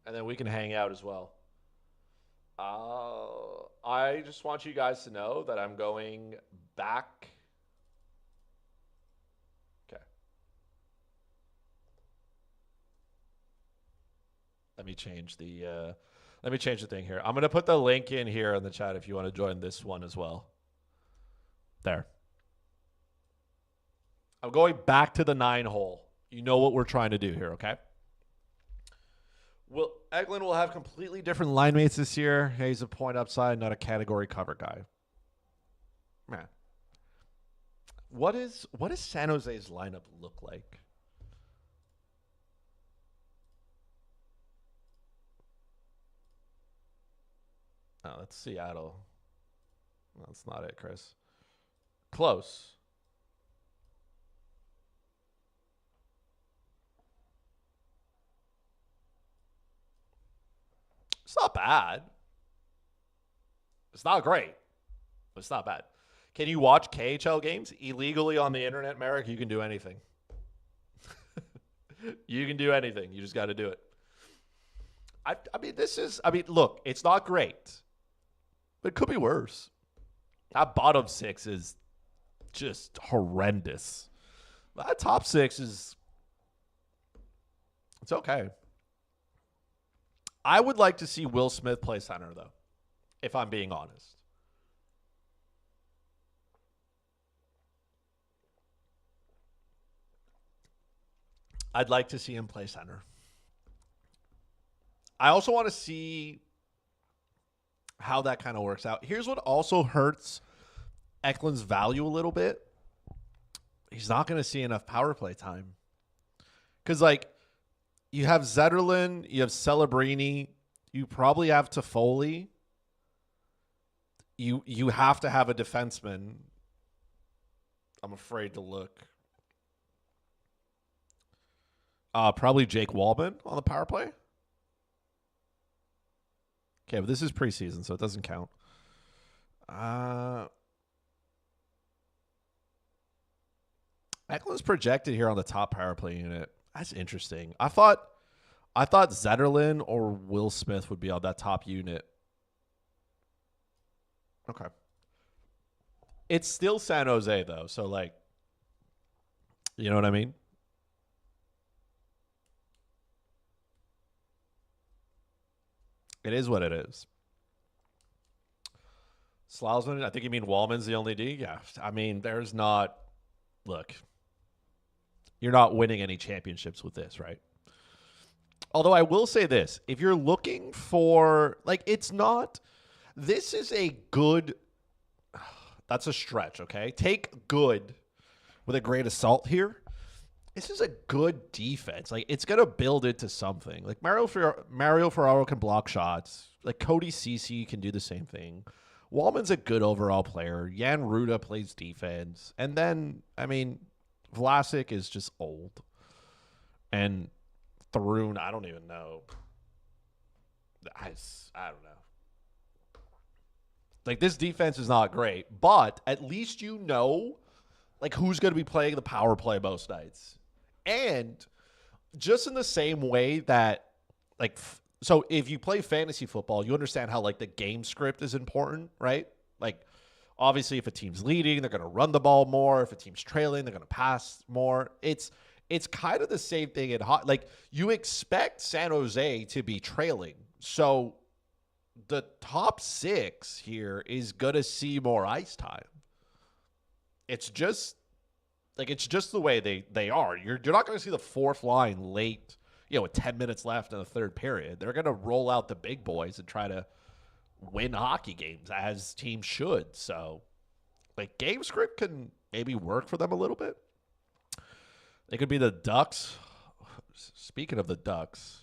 and then we can hang out as well. I just want you guys to know that I'm going back. Okay. Let me change the thing here. I'm going to put the link in here in the chat if you want to join this one as well. There. I'm going back to the 9-hole. You know what we're trying to do here, okay? Eklund will have completely different line mates this year. He's a point upside, not a category cover guy. Man. What does San Jose's lineup look like? Oh, that's Seattle. That's not it, Chris. Close. It's not bad. It's not great. But it's not bad. Can you watch KHL games illegally on the internet, Merrick? You can do anything. You can do anything. You just got to do it. Look, it's not great. But it could be worse. That bottom six is just horrendous. That top six it's okay. I would like to see Will Smith play center, though, if I'm being honest. I'd like to see him play center. I also want to see how that kind of works out. Here's what also hurts Eklund's value a little bit. He's not going to see enough power play time. Because, you have Zetterlund, you have Celebrini, you probably have Toffoli. You have to have a defenseman. I'm afraid to look. Probably Jake Walman on the power play. Okay, but this is preseason, so it doesn't count. Eklund's projected here on the top power play unit. That's interesting. I thought Zetterlund or Will Smith would be on that top unit. Okay. It's still San Jose, though, so, you know what I mean? It is what it is. Slausman, I think you mean Wallman's the only D? Yeah. I mean, there's not... Look... You're not winning any championships with this, right? Although I will say this. If you're looking for... it's not... This is a good... That's a stretch, okay? Take good with a grain of salt here. This is a good defense. Like, it's going to build into something. Like, Mario Ferraro can block shots. Like, Cody Cece can do the same thing. Wallman's a good overall player. Jan Ruda plays defense. And then, I mean, Vlasic is just old. And Thrun, I don't even know. I don't know. Like, this defense is not great, but at least you know, like, who's going to be playing the power play most nights. And just in the same way that, like, so if you play fantasy football, you understand how, like, the game script is important, right? Like, obviously, if a team's leading, they're going to run the ball more. If a team's trailing, they're going to pass more. It's kind of the same thing in hot. Like, you expect San Jose to be trailing. So the top 6 here is going to see more ice time. It's just the way they are. You're not going to see the fourth line late, with 10 minutes left in the third period. They're going to roll out the big boys and try to win hockey games as teams should. So, like, game script can maybe work for them a little bit. They could be the Ducks. Speaking of the Ducks,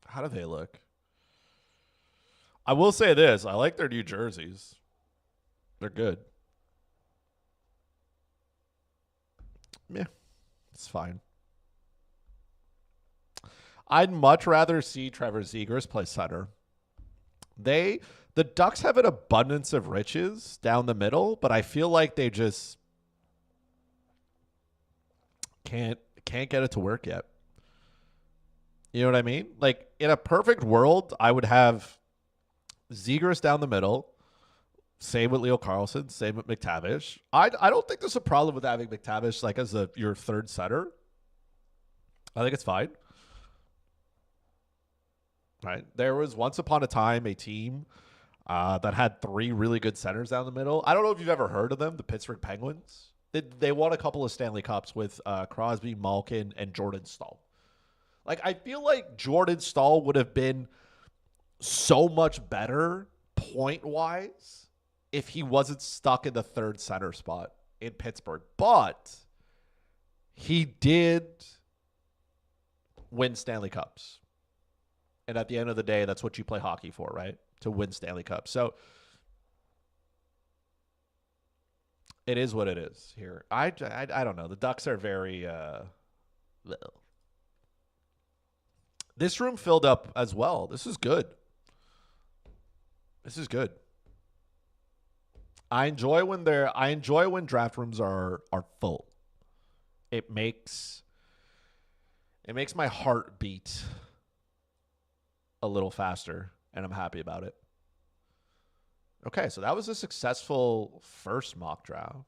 how do they look? I will say this. I like their new jerseys. They're good. Yeah, it's fine. I'd much rather see Trevor Zegras play center. The Ducks have an abundance of riches down the middle, but I feel like they just can't get it to work yet. You know what I mean? Like, in a perfect world, I would have Zegras down the middle. Same with Leo Carlson. Same with McTavish. I don't think there's a problem with having McTavish like as your third center. I think it's fine. Right? There was once upon a time a team that had 3 really good centers down the middle. I don't know if you've ever heard of them, the Pittsburgh Penguins. They won a couple of Stanley Cups with Crosby, Malkin, and Jordan Staal. Like, I feel like Jordan Staal would have been so much better point-wise if he wasn't stuck in the third center spot in Pittsburgh. But he did win Stanley Cups. And at the end of the day, that's what you play hockey for, right? To win Stanley Cups. So it is what it is here. I don't know. The Ducks are very little. This room filled up as well. This is good. This is good. I enjoy when draft rooms are full. It makes my heart beat a little faster, and I'm happy about it. Okay, so that was a successful first mock draft.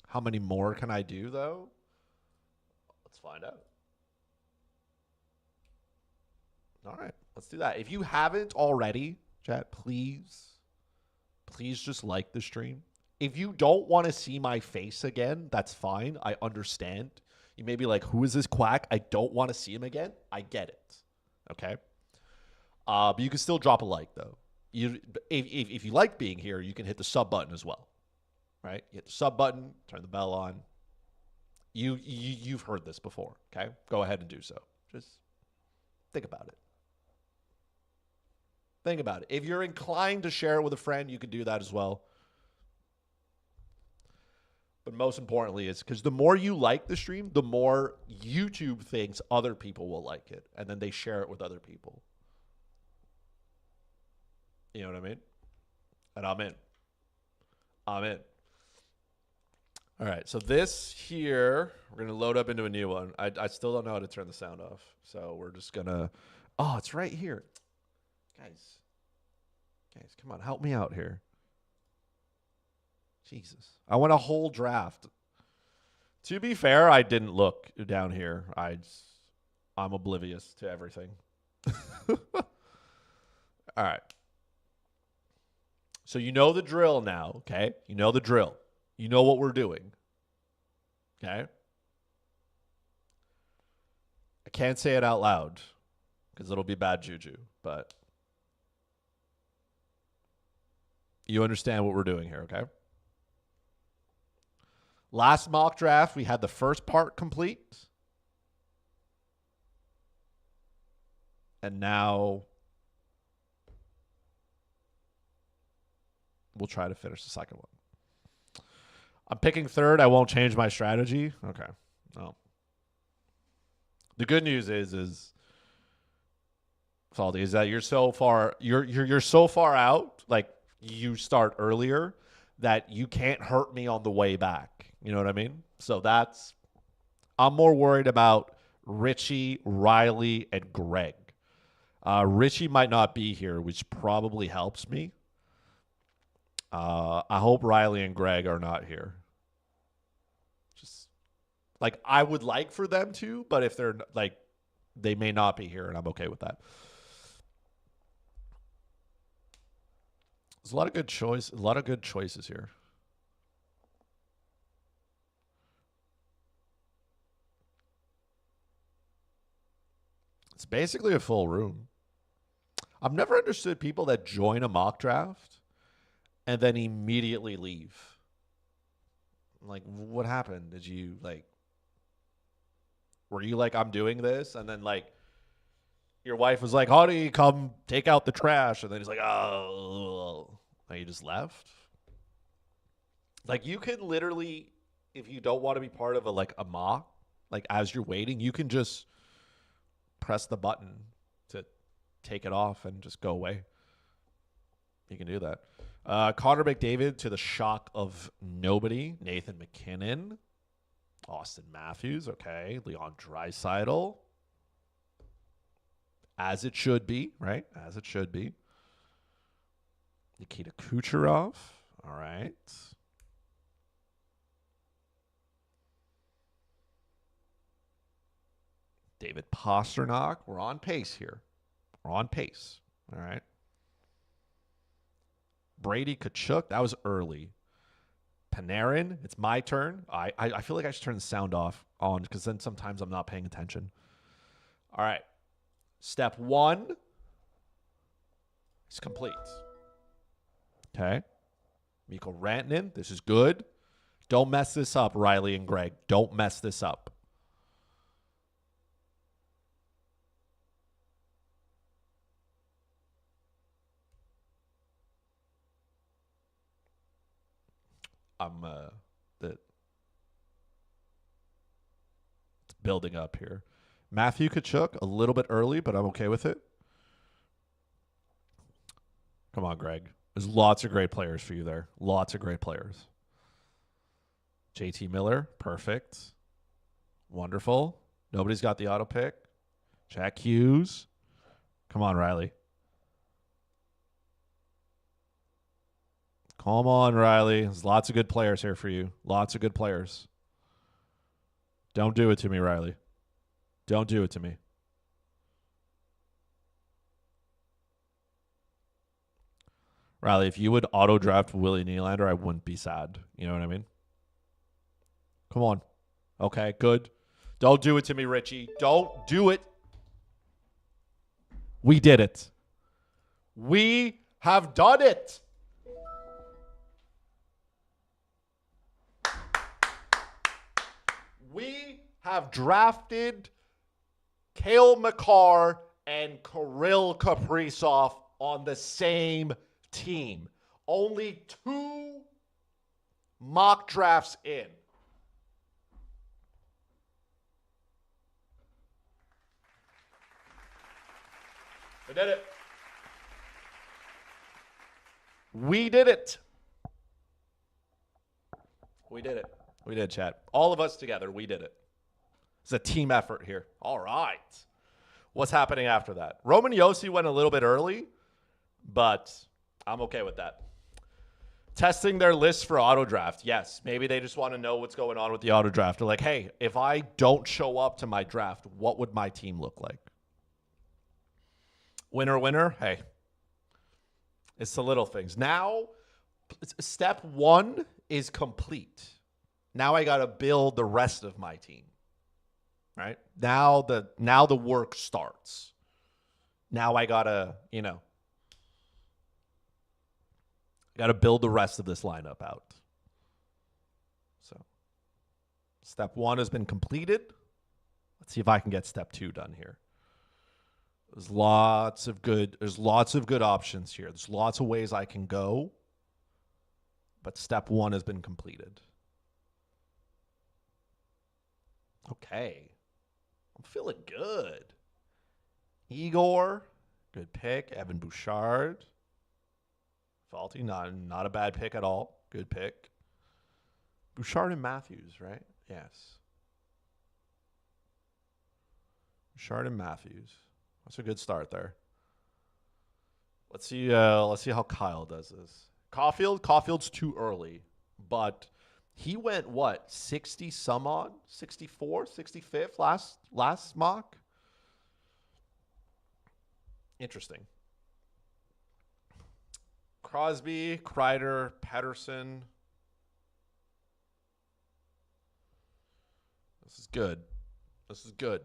How many more can I do, though? Let's find out. All right, let's do that. If you haven't already, chat, please just like the stream. If you don't want to see my face again, that's fine. I understand. You may be like, who is this quack? I don't want to see him again. I get it. Okay? But you can still drop a like, though. If you like being here, you can hit the sub button as well. Right? You hit the sub button, turn the bell on. You've heard this before, okay? Go ahead and do so. Just think about it. Think about it. If you're inclined to share it with a friend, you can do that as well. But most importantly is because the more you like the stream, the more YouTube thinks other people will like it. And then they share it with other people. You know what I mean? And I'm in. All right, so this here, we're going to load up into a new one. I still don't know how to turn the sound off. So we're just going to, oh, it's right here. Guys, come on, help me out here. Jesus. I want a whole draft. To be fair, I didn't look down here. I'm oblivious to everything. All right. So you know the drill now, okay? You know the drill. You know what we're doing. Okay? I can't say it out loud. because it'll be bad juju. But you understand what we're doing here, okay? Last mock draft, we had the first part complete. And now we'll try to finish the second one. I'm picking third. I won't change my strategy. Okay. Well, the good news is Faldy, is that you're so far out, like you start earlier, that you can't hurt me on the way back. You know what I mean? So I'm more worried about Richie, Riley, and Greg. Richie might not be here, which probably helps me. I hope Riley and Greg are not here. Just like I would like for them to, but if they're like, they may not be here, and I'm okay with that. There's a lot of good choices here. It's basically a full room. I've never understood people that join a mock draft and then immediately leave. Like, what happened? Did you, like, were you like, I'm doing this? And then, like, your wife was like, honey, come take out the trash. And then he's like, oh. And you just left? Like, you can literally, if you don't want to be part of a mock, like, as you're waiting, you can just press the button to take it off and just go away. You can do that. Connor McDavid, to the shock of nobody. Nathan McKinnon. Austin Matthews. Okay. Leon Draisaitl. As it should be, right? As it should be. Nikita Kucherov. All right. David Pastrnak. We're on pace here. We're on pace. All right. Brady Tkachuk. That was early. Panarin. It's my turn. I feel like I should turn the sound on because then sometimes I'm not paying attention. All right. Step 1 is complete. Okay. Mikko Rantanen. This is good. Don't mess this up, Riley and Greg. Don't mess this up. It's building up here. Matthew Tkachuk, a little bit early, but I'm okay with it. Come on, Greg. There's lots of great players for you there. Lots of great players. JT Miller, perfect. Wonderful. Nobody's got the auto pick. Jack Hughes. Come on, Riley. Come on, Riley. There's lots of good players here for you. Lots of good players. Don't do it to me, Riley. Don't do it to me. Riley, if you would auto-draft Willie Nylander, I wouldn't be sad. You know what I mean? Come on. Okay, good. Don't do it to me, Richie. Don't do it. We did it. We have done it. We have drafted Cale Makar and Kirill Kaprizov on the same team. Only 2 mock drafts in. We did it. We did it. We did it. We did, chat. All of us together, we did it. It's a team effort here. All right. What's happening after that? Roman Josi went a little bit early, but I'm okay with that. Testing their list for auto draft. Yes, maybe they just want to know what's going on with the auto draft. They're like, hey, if I don't show up to my draft, what would my team look like? Winner. Hey, it's the little things. Now, step 1 is complete. Now I got to build the rest of my team. Right? Now the work starts. Now I gotta, gotta build the rest of this lineup out. So step 1 has been completed. Let's see if I can get step 2 done here. There's lots of good options here. There's lots of ways I can go. But step 1 has been completed. Okay. I'm feeling good. Igor, good pick. Evan Bouchard. Faulty, not a bad pick at all. Good pick. Bouchard and Matthews, right? Yes. Bouchard and Matthews. That's a good start there. Let's see how Kyle does this. Caulfield's too early, but he went 60 some odd, 64, 65th last mock. Interesting. Crosby, Kreider, Pettersson. This is good. This is good.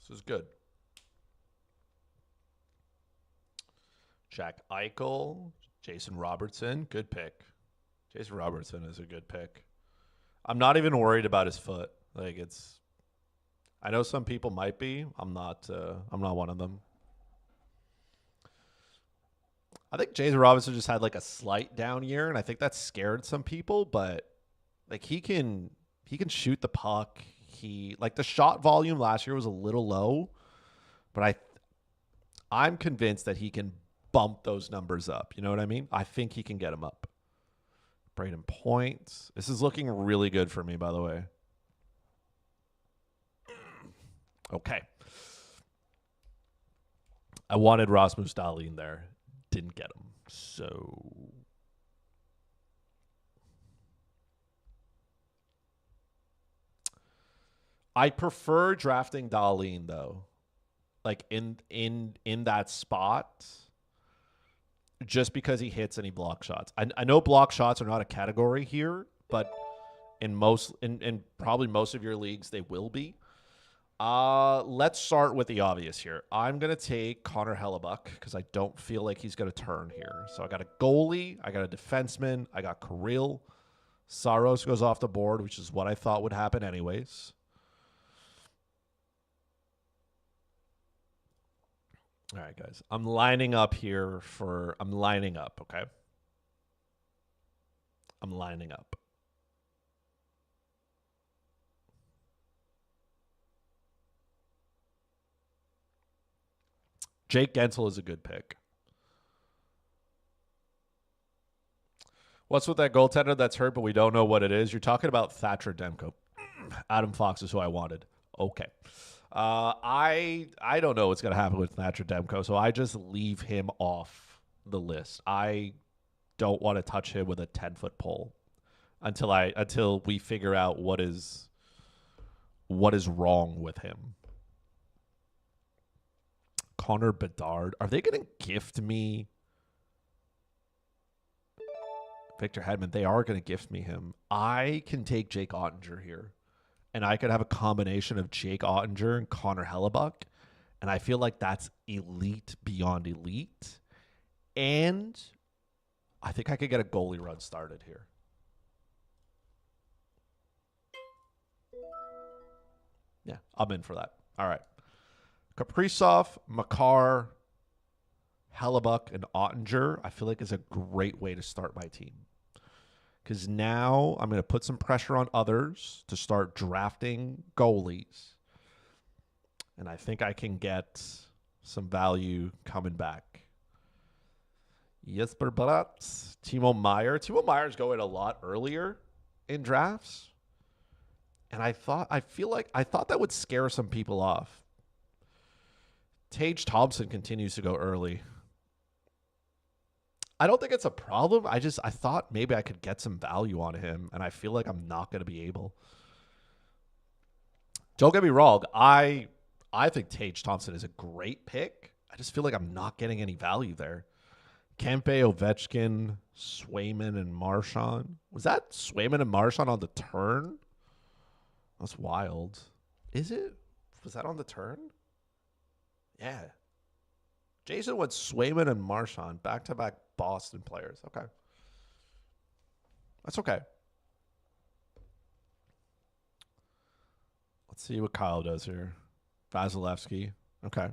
This is good. Jack Eichel, Jason Robertson, good pick. Jason Robertson is a good pick. I'm not even worried about his foot. I know some people might be. I'm not one of them. I think Jason Robinson just had a slight down year, and I think that scared some people, but he can shoot the puck. The shot volume last year was a little low, but I'm convinced that he can bump those numbers up. You know what I mean? I think he can get them up. Braden Point. This is looking really good for me, by the way. Okay. I wanted Rasmus Dahlin there. Didn't get him. So I prefer drafting Dahlin though. In that spot, just because he hits and he blocks shots. I know block shots are not a category here, but in probably most of your leagues they will be. Let's start with the obvious here. I'm going to take Connor Hellebuck because I don't feel like he's going to turn here. So I got a goalie, I got a defenseman, I got Kirill. Saros goes off the board, which is what I thought would happen anyways. All right, guys. I'm lining up, okay? I'm lining up. Jake Gensel is a good pick. What's with that goaltender that's hurt, but we don't know what it is? You're talking about Thatcher Demko. Adam Fox is who I wanted. Okay. I don't know what's going to happen with Thatcher Demko, so I just leave him off the list. I don't want to touch him with a 10-foot pole until we figure out what is wrong with him. Connor Bedard. Are they going to gift me Victor Hedman? They are going to gift me him. I can take Jake Ottinger here, and I could have a combination of Jake Ottinger and Connor Hellebuck, and I feel like that's elite beyond elite. And I think I could get a goalie run started here. Yeah, I'm in for that. All right. Kaprizov, Makar, Hellebuck, and Ottinger, I feel like is a great way to start my team. Because now I'm going to put some pressure on others to start drafting goalies. And I think I can get some value coming back. Jesper Bratt, Timo Meier. Timo Meier's going a lot earlier in drafts. And I thought that would scare some people off. Tage Thompson continues to go early. I don't think it's a problem. I thought maybe I could get some value on him, and I feel like I'm not going to be able. Don't get me wrong. I think Tage Thompson is a great pick. I just feel like I'm not getting any value there. Kempe, Ovechkin, Swayman, and Marchand. Was that Swayman and Marchand on the turn? That's wild. Is it? Was that on the turn? Yeah. Jason went Swayman and Marchand, back-to-back Boston players. Okay. That's okay. Let's see what Kyle does here. Vasilevsky. Okay.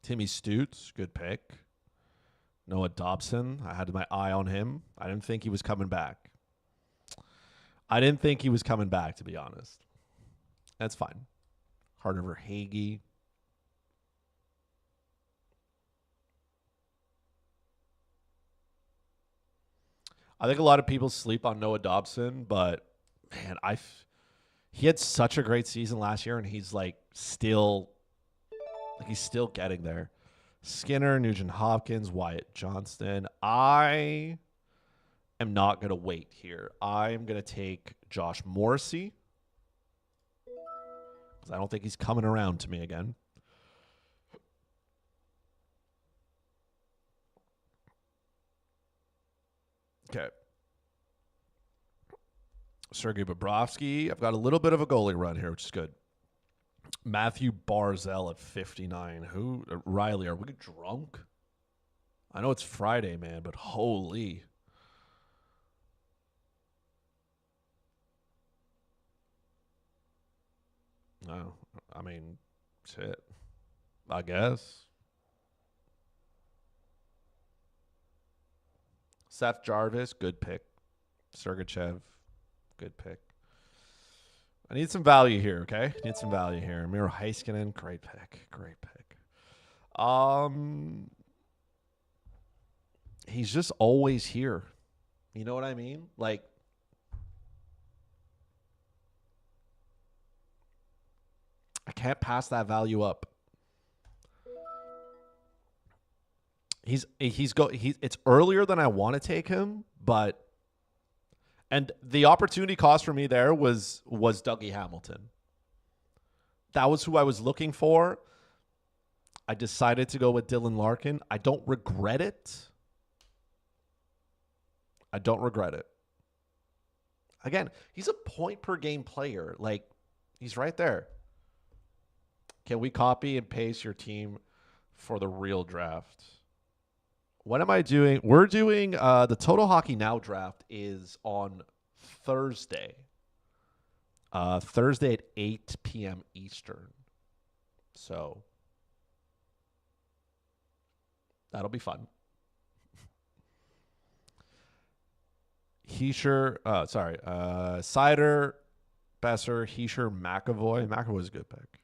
Timmy Stutz. Good pick. Noah Dobson. I had my eye on him. I didn't think he was coming back. To be honest. That's fine. Harder Hagee. I think a lot of people sleep on Noah Dobson, but man, he had such a great season last year, and he's still getting there. Skinner, Nugent Hopkins, Wyatt Johnston. I am not going to wait here. I'm going to take Josh Morrissey because I don't think he's coming around to me again. Okay. Sergei Bobrovsky. I've got a little bit of a goalie run here, which is good. Matthew Barzell at 59. Riley, are we drunk? I know it's Friday, man, but holy. No, I mean, shit. I guess. Seth Jarvis, good pick. Sergachev, good pick. I need some value here, okay? Need some value here. Miro Heiskanen, great pick. He's just always here. You know what I mean? I can't pass that value up. It's earlier than I want to take him, and the opportunity cost for me there was Dougie Hamilton. That was who I was looking for. I decided to go with Dylan Larkin. I don't regret it. Again, he's a point per game player. He's right there. Can we copy and paste your team for the real draft? What am I doing? We're doing the Total Hockey Now draft is on Thursday. Thursday at 8 p.m. Eastern. So that'll be fun. Sider, Besser, Heischer, McAvoy. McAvoy's a good pick.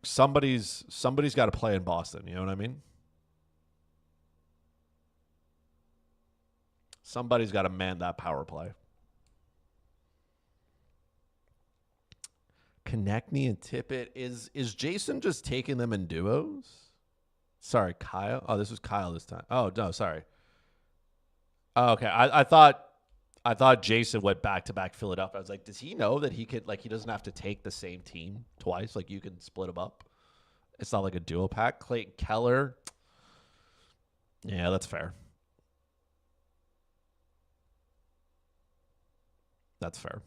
Somebody's got to play in Boston. You know what I mean? Somebody's got to man that power play. Konechny and Tippett. Is Jason just taking them in duos? Sorry, Kyle. Oh, this was Kyle this time. Oh, no, sorry. Oh, okay. I thought Jason went back-to-back Philadelphia. I was like, does he know that he could, he doesn't have to take the same team twice? You can split them up. It's not like a duo pack. Clayton Keller. Yeah, that's fair. That's fair.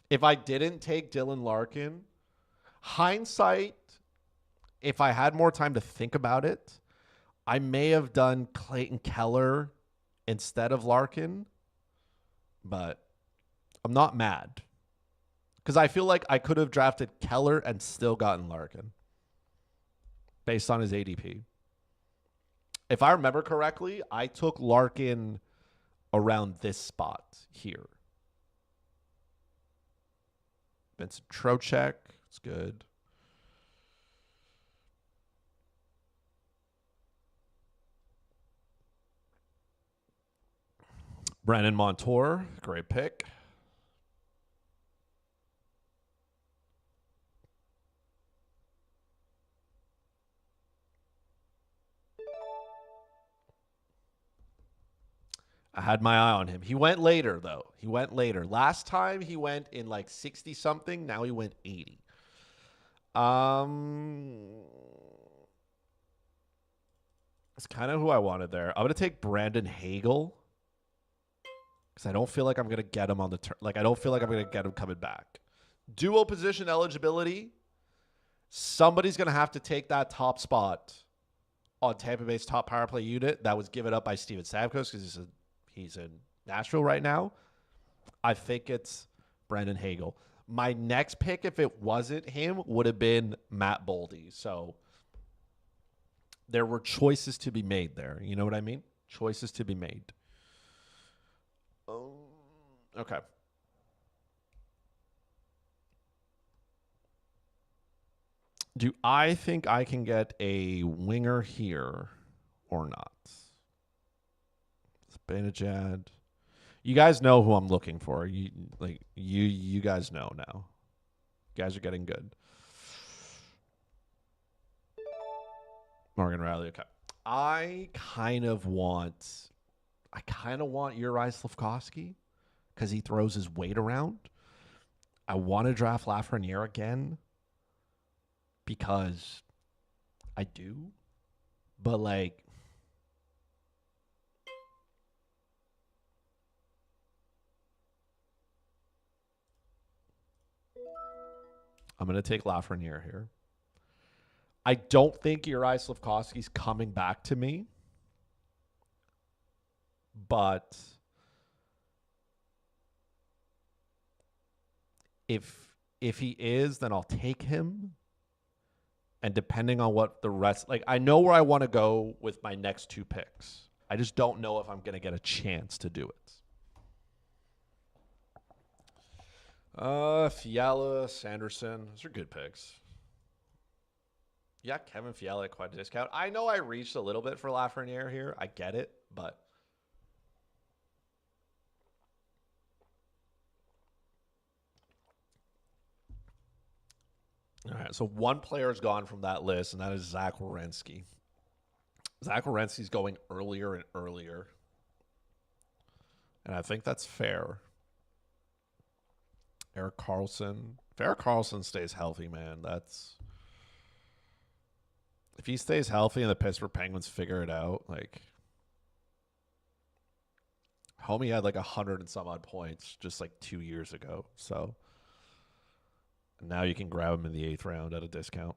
If I didn't take Dylan Larkin, hindsight, if I had more time to think about it, I may have done Clayton Keller instead of Larkin, but I'm not mad because I feel like I could have drafted Keller and still gotten Larkin based on his ADP. If I remember correctly, I took Larkin around this spot here. Vincent Trocheck, it's good. Brandon Montour, great pick. I had my eye on him. He went later, though. Last time he went in 60-something. Now he went 80. That's kind of who I wanted there. I'm going to take Brandon Hagel. because I don't feel like I'm going to get him on the turn. Like, I don't feel like I'm going to get him coming back. Dual position eligibility. Somebody's going to have to take that top spot on Tampa Bay's top power play unit that was given up by Steven Stamkos because he's in Nashville right now. I think it's Brendan Hagel. My next pick, if it wasn't him, would have been Matt Boldy. So there were choices to be made there. You know what I mean? Choices to be made. Okay. Do I think I can get a winger here or not? Zibanejad. You guys know who I'm looking for. You guys know now. You guys are getting good. Morgan Riley. Okay. I kind of want Uri Slafkovsky because he throws his weight around. I want to draft Lafreniere again because I do. But like, I'm going to take Lafreniere here. I don't think Uri Slafkovsky's coming back to me. But if he is, then I'll take him. And depending on what the rest, like, I know where I want to go with my next two picks. I just don't know if I'm going to get a chance to do it. Fiala, Sanderson. Those are good picks. Yeah, Kevin Fiala at quite a discount. I know I reached a little bit for Lafreniere here. I get it, but all right, so one player is gone from that list, and that is Zach Werenski. Zach Werenski's going earlier and earlier, and I think that's fair. Erik Karlsson. If Erik Karlsson stays healthy, man, that's... If he stays healthy and the Pittsburgh Penguins figure it out, like... Homie had like 100 and some odd points just like 2 years ago, so... Now you can grab him in the 8th round at a discount.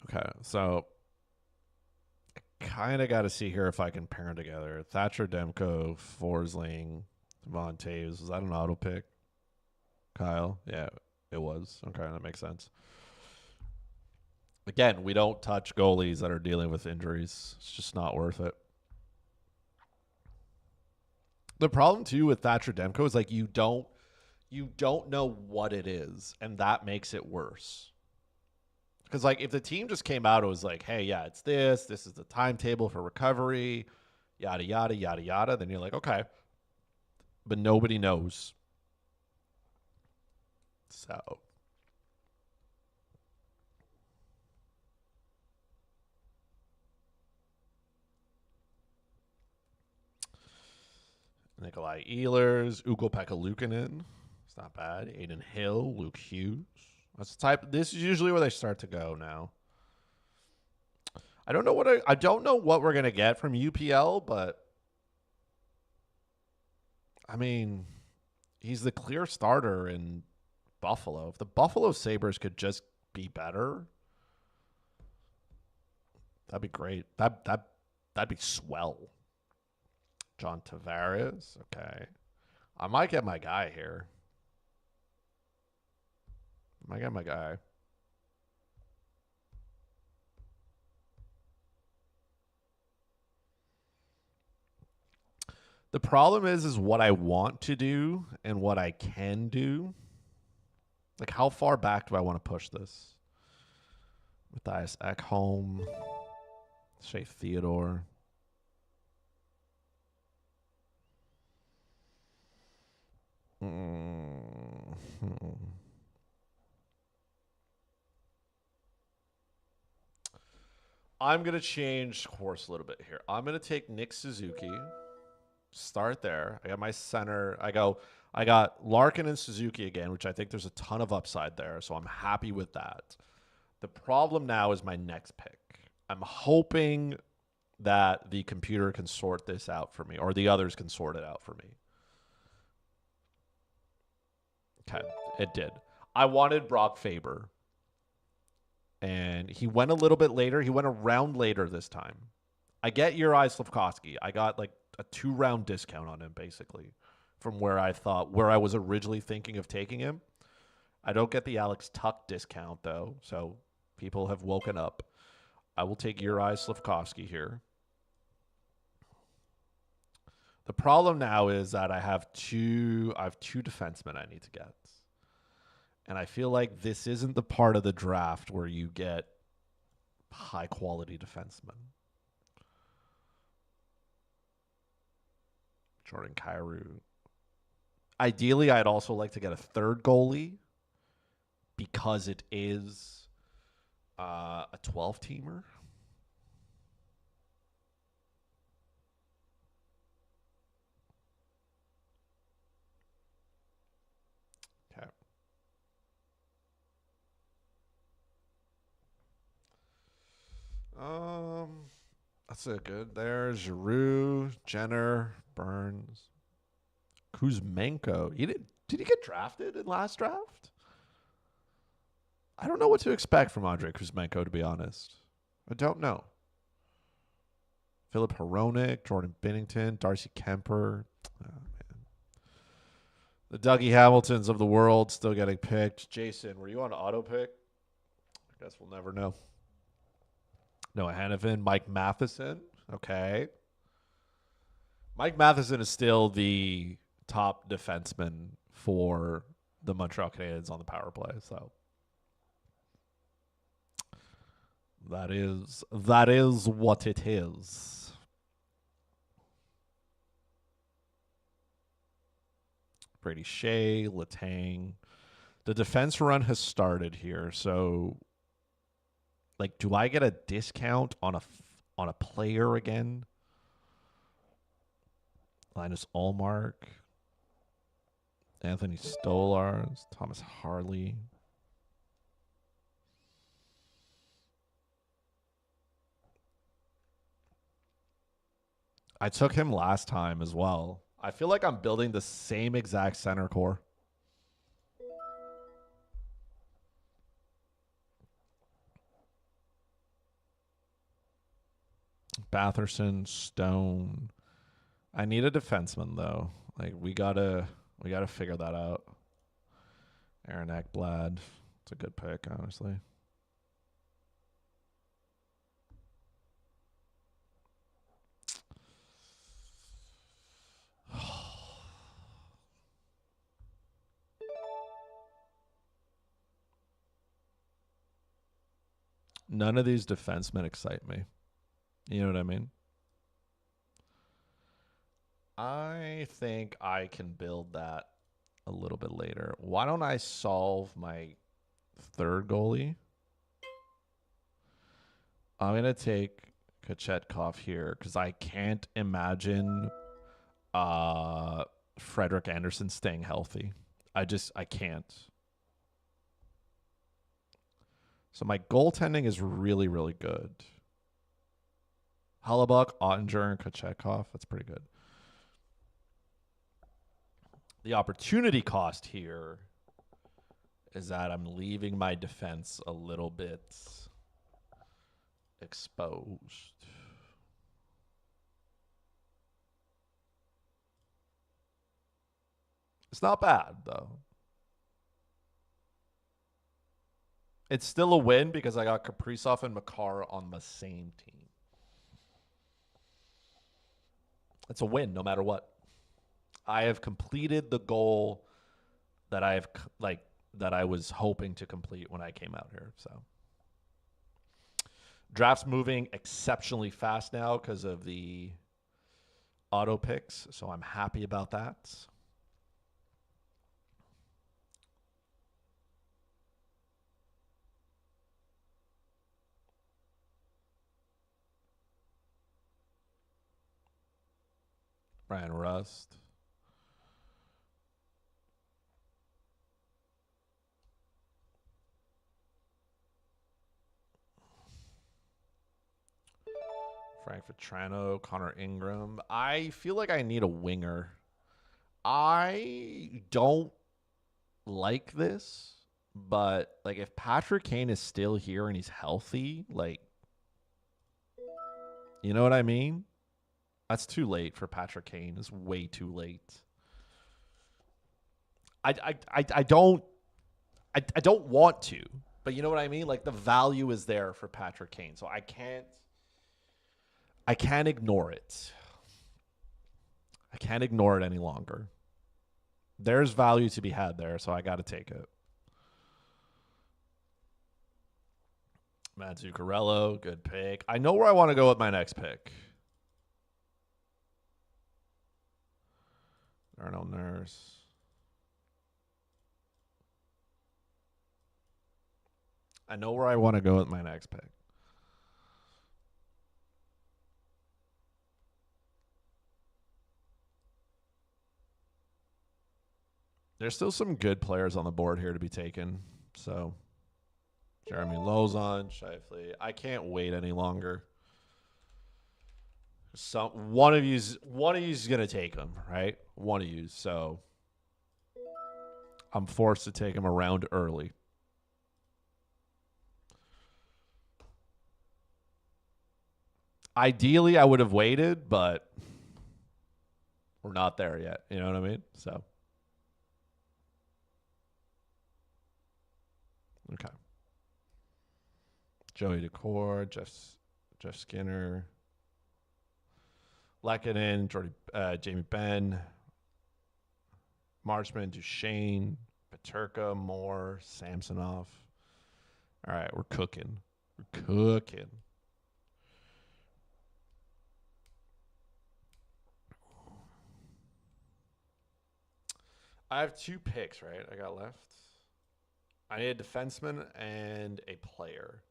Okay, so I kind of got to see here if I can pair them together. Thatcher Demko, Forsling, Von Taves. Was that an auto pick? Kyle? Yeah, it was. Okay, that makes sense. Again, we don't touch goalies that are dealing with injuries. It's just not worth it. The problem too with Thatcher Demko is like you don't know what it is, and that makes it worse. Because like if the team just came out and was like, hey, yeah, it's this is the timetable for recovery, yada yada yada yada, then you're like, okay. But nobody knows. So Nikolai Ehlers, Ukko-Pekka Luukkonen. It's not bad. Aiden Hill, Luke Hughes. That's the type. This is usually where they start to go now. I don't know what we're gonna get from UPL, but I mean, he's the clear starter in Buffalo. If the Buffalo Sabres could just be better, that'd be great. That'd be swell. John Tavares. Okay. I might get my guy here. I might get my guy. The problem is what I want to do and what I can do. Like, how far back do I want to push this? Matthias Ekholm. Shea Theodore. I'm going to change course a little bit here. I'm going to take Nick Suzuki. Start there. I got my center. I got Larkin and Suzuki again, which I think there's a ton of upside there, so I'm happy with that. The problem now is my next pick. I'm hoping that the computer can sort this out for me, or the others can sort it out for me. Okay, it did. I wanted Brock Faber, and he went a little bit later. He went a round later this time. I get Uri Slafkovsky. I got like a 2-round discount on him, basically, from where I was originally thinking of taking him. I don't get the Alex Tuck discount, though, so people have woken up. I will take Uri Slafkovsky here. The problem now is that I have two defensemen I need to get. And I feel like this isn't the part of the draft where you get high quality defensemen. Jordan Kyrou. Ideally, I'd also like to get a third goalie because it is a 12-teamer. Okay. That's a good. There's Giroux, Jenner, Burns, Kuzmenko. Did he get drafted in last draft? I don't know what to expect from Andrei Kuzmenko, to be honest. I don't know. Philip Hronek, Jordan Binnington, Darcy Kemper. Oh, man. The Dougie Hamiltons of the world still getting picked. Jason, were you on auto pick? I guess we'll never know. Noah Hannafin, Mike Matheson. Okay. Mike Matheson is still the top defenseman for the Montreal Canadiens on the power play. So that is what it is. Brady Shea, Letang. The defense run has started here, so like, do I get a discount on a player again? Linus Ullmark, Anthony Stolarz, Thomas Harley. I took him last time as well. I feel like I'm building the same exact center core. Batherson, Stone. I need a defenseman though. Like we gotta figure that out. Aaron Ekblad. It's a good pick, honestly. None of these defensemen excite me. You know what I mean? I think I can build that a little bit later. Why don't I solve my third goalie? I'm going to take Kochetkov here because I can't imagine Frederick Anderson staying healthy. I can't. So my goaltending is really, really good. Hellebuck, Ottinger, and Kochetkov. That's pretty good. The opportunity cost here is that I'm leaving my defense a little bit exposed. It's not bad, though. It's still a win because I got Kaprizov and Makar on the same team. It's a win no matter what. I have completed the goal that I was hoping to complete when I came out here. So draft's moving exceptionally fast now because of the auto picks. So I'm happy about that. Brian Rust. Frank Vetrano, Connor Ingram. I feel like I need a winger. I don't like this, but like if Patrick Kane is still here and he's healthy, like, you know what I mean? That's too late for Patrick Kane. It's way too late. I don't want to, but you know what I mean? Like the value is there for Patrick Kane. So I can't ignore it. I can't ignore it any longer. There's value to be had there, so I got to take it. Matt Zuccarello, good pick. I know where I want to go with my next pick. Darnell Nurse. I know where I want to go with my next pick. There's still some good players on the board here to be taken. So, Jeremy Lozon, Shifley. I can't wait any longer. One of you's gonna take him, right? One of you. So, I'm forced to take him around early. Ideally, I would have waited, but we're not there yet. You know what I mean? So, okay. Joey Decor, Jeff Skinner, Lekanen, Jamie Benn, Marchman, Duchesne, Paterka, Moore, Samsonov. All right, we're cooking. We're cooking. I have 2 picks, right? I got left. I need a defenseman and a player.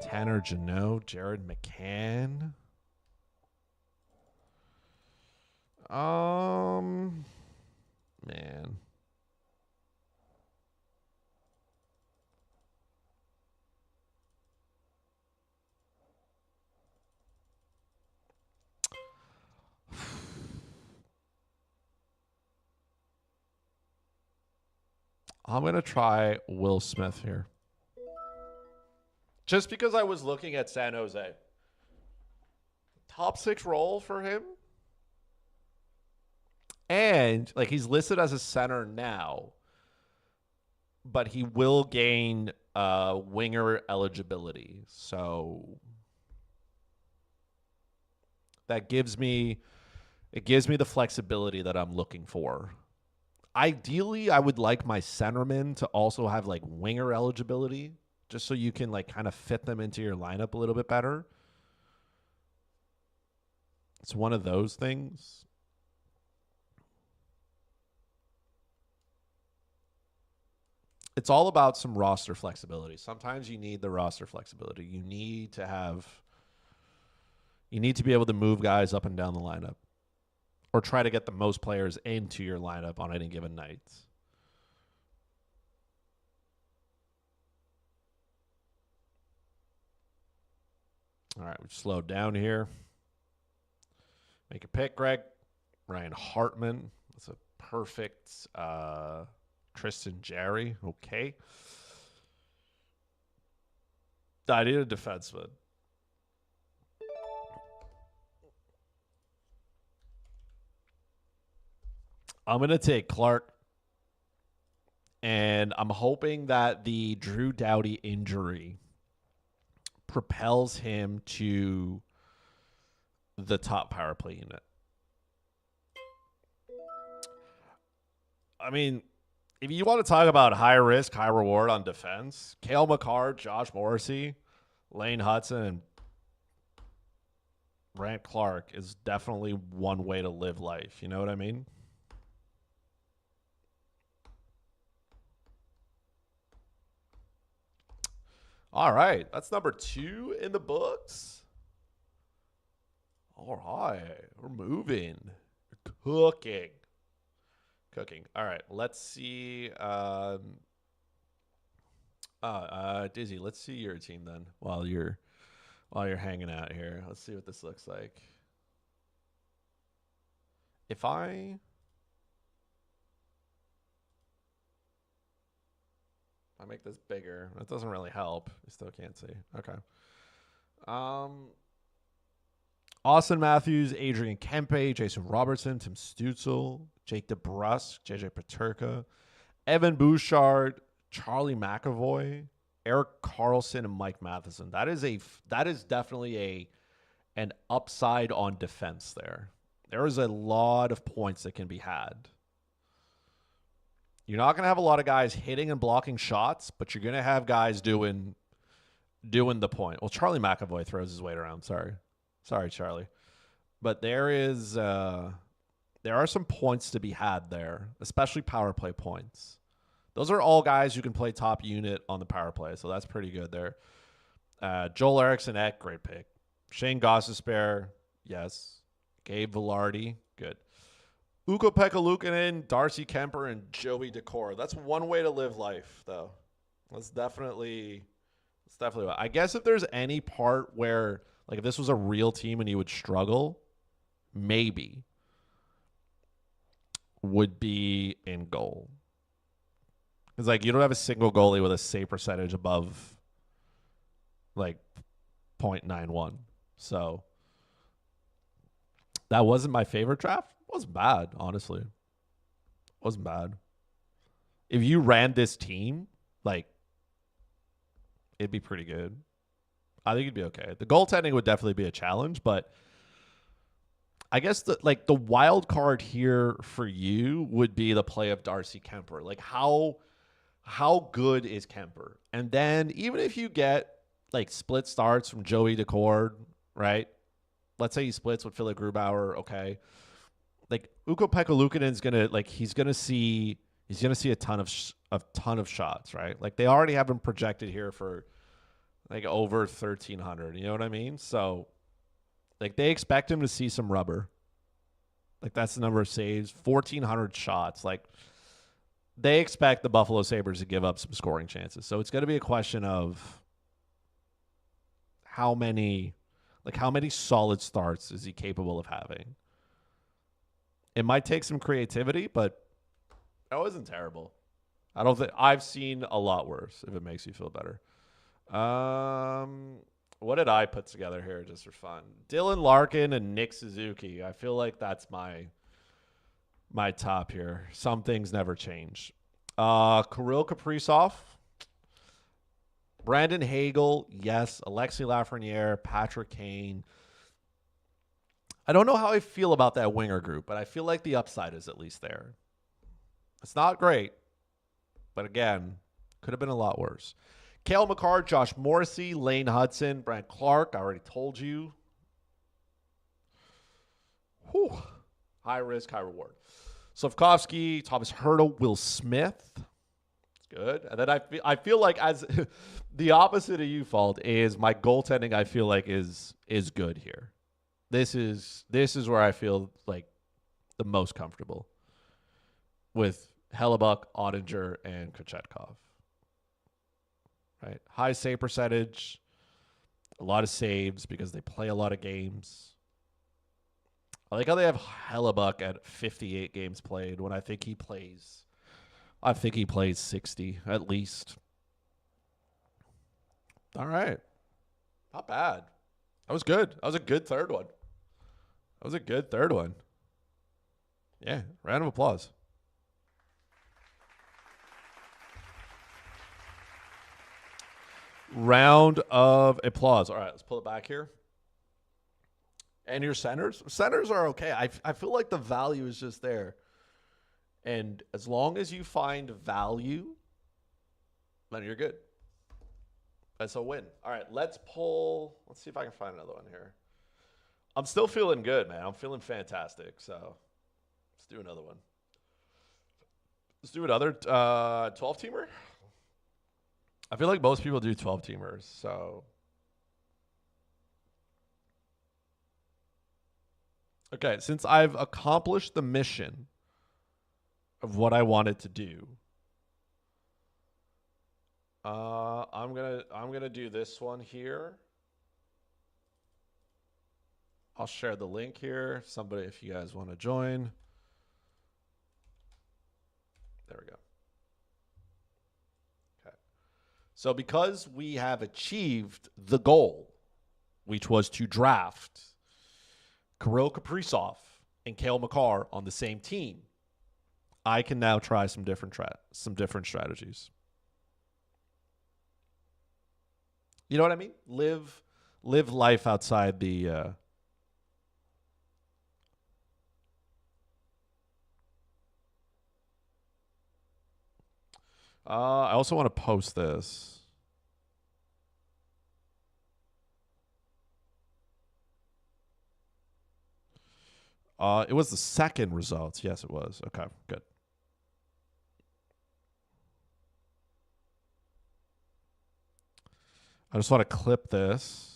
Tanner Janot, Jared McCann. Man. I'm going to try Will Smith here. Just because I was looking at San Jose. Top 6 role for him. And like he's listed as a center now, but he will gain winger eligibility. So that gives me the flexibility that I'm looking for. Ideally, I would like my centerman to also have like winger eligibility, just so you can like kind of fit them into your lineup a little bit better. It's one of those things. It's all about some roster flexibility. Sometimes you need the roster flexibility. You need to be able to move guys up and down the lineup, or try to get the most players into your lineup on any given night. All right, we've slowed down here. Make a pick, Greg. Ryan Hartman. That's a perfect Tristan Jarry. Okay. I need a defenseman. I'm going to take Clark. And I'm hoping that the Drew Doughty injury propels him to the top power play unit. I mean, if you want to talk about high risk, high reward on defense, Cale Makar, Josh Morrissey, Lane Hudson, and Brant Clark is definitely one way to live life. You know what I mean? All right. That's number 2 in the books. All right. We're moving. We're cooking. All right. Let's see. Dizzy, let's see your team then while you're While you're hanging out here, let's see what this looks like. If I make this bigger, that doesn't really help. You still can't see. Okay. Austin Matthews, Adrian Kempe, Jason Robertson, Tim Stutzel, Jake DeBrusque, JJ Paterka, Evan Bouchard, Charlie McAvoy, Eric Carlson, and Mike Matheson. That is definitely an upside on defense there. There is a lot of points that can be had. You're not going to have a lot of guys hitting and blocking shots, but you're going to have guys doing the point. Well, Charlie McAvoy throws his weight around. Sorry, Charlie. But there are some points to be had there, especially power play points. Those are all guys who can play top unit on the power play, so that's pretty good there. Joel Eriksson Ek, great pick. Shane Gostisbehere, yes. Gabe Velarde, good. Ukko-Pekka Luukkonen, Darcy Kemper, and Joey Decor. That's one way to live life, though. That's definitely. I guess if there's any part where, like, if this was a real team and you would struggle, maybe would be in goal. It's like you don't have a single goalie with a save percentage above like 0.91. So that wasn't my favorite draft. It wasn't bad, honestly. It wasn't bad. If you ran this team, like, it'd be pretty good. I think it'd be okay. The goaltending would definitely be a challenge, but I guess the wild card here for you would be the play of Darcy Kemper. Like, how good is Kemper? And then even if you get like split starts from Joey Decor, right? Let's say he splits with Philip Grubauer, okay. Like Ukko-Pekka Luukkonen's gonna see a ton of shots, right? Like they already have him projected here for like over 1,300. You know what I mean? So like they expect him to see some rubber. Like that's the number of saves, 1,400 shots. Like they expect the Buffalo Sabres to give up some scoring chances. So it's going to be a question of how many solid starts is he capable of having. It might take some creativity, but that wasn't terrible. I don't think I've seen a lot worse, if it makes you feel better. What did I put together here just for fun? Dylan Larkin and Nick Suzuki. I feel like that's my top here. Some things never change. Kirill Kaprizov, Brandon Hagel, yes. Alexi Lafreniere, Patrick Kane. I don't know how I feel about that winger group, but I feel like the upside is at least there. It's not great, but again, could have been a lot worse. Cale Makar, Josh Morrissey, Lane Hudson, Brant Clark. I already told you. Whew. High risk, high reward. Slavkovsky, Thomas Hertl, Will Smith. It's good. And then I feel like as the opposite of you, Fault, is my goaltending I feel like is good here. This is where I feel like the most comfortable with Hellebuck, Ottinger, and Kochetkov. Right, high save percentage, a lot of saves because they play a lot of games. I like how they have Hellebuck at 58 games played when I think he plays 60 at least. All right, not bad. That was good. That was a good third one. Yeah, round of applause. Round of applause. All right, let's pull it back here. And your centers? Centers are okay. I feel like the value is just there. And as long as you find value, then you're good. That's a win. All right, let's see if I can find another one here. I'm still feeling good, man. I'm feeling fantastic. So let's do another one. Let's do another 12-teamer. I feel like most people do 12-teamers, so. Okay, since I've accomplished the mission of what I wanted to do, I'm gonna do this one here. I'll share the link here. Somebody, if you guys want to join. There we go. Okay. So because we have achieved the goal, which was to draft Kirill Kaprizov and Cale Makar on the same team, I can now try some different strategies. You know what I mean? Live life outside the I also want to post this. It was the second results. Yes, it was. Okay, good. I just want to clip this.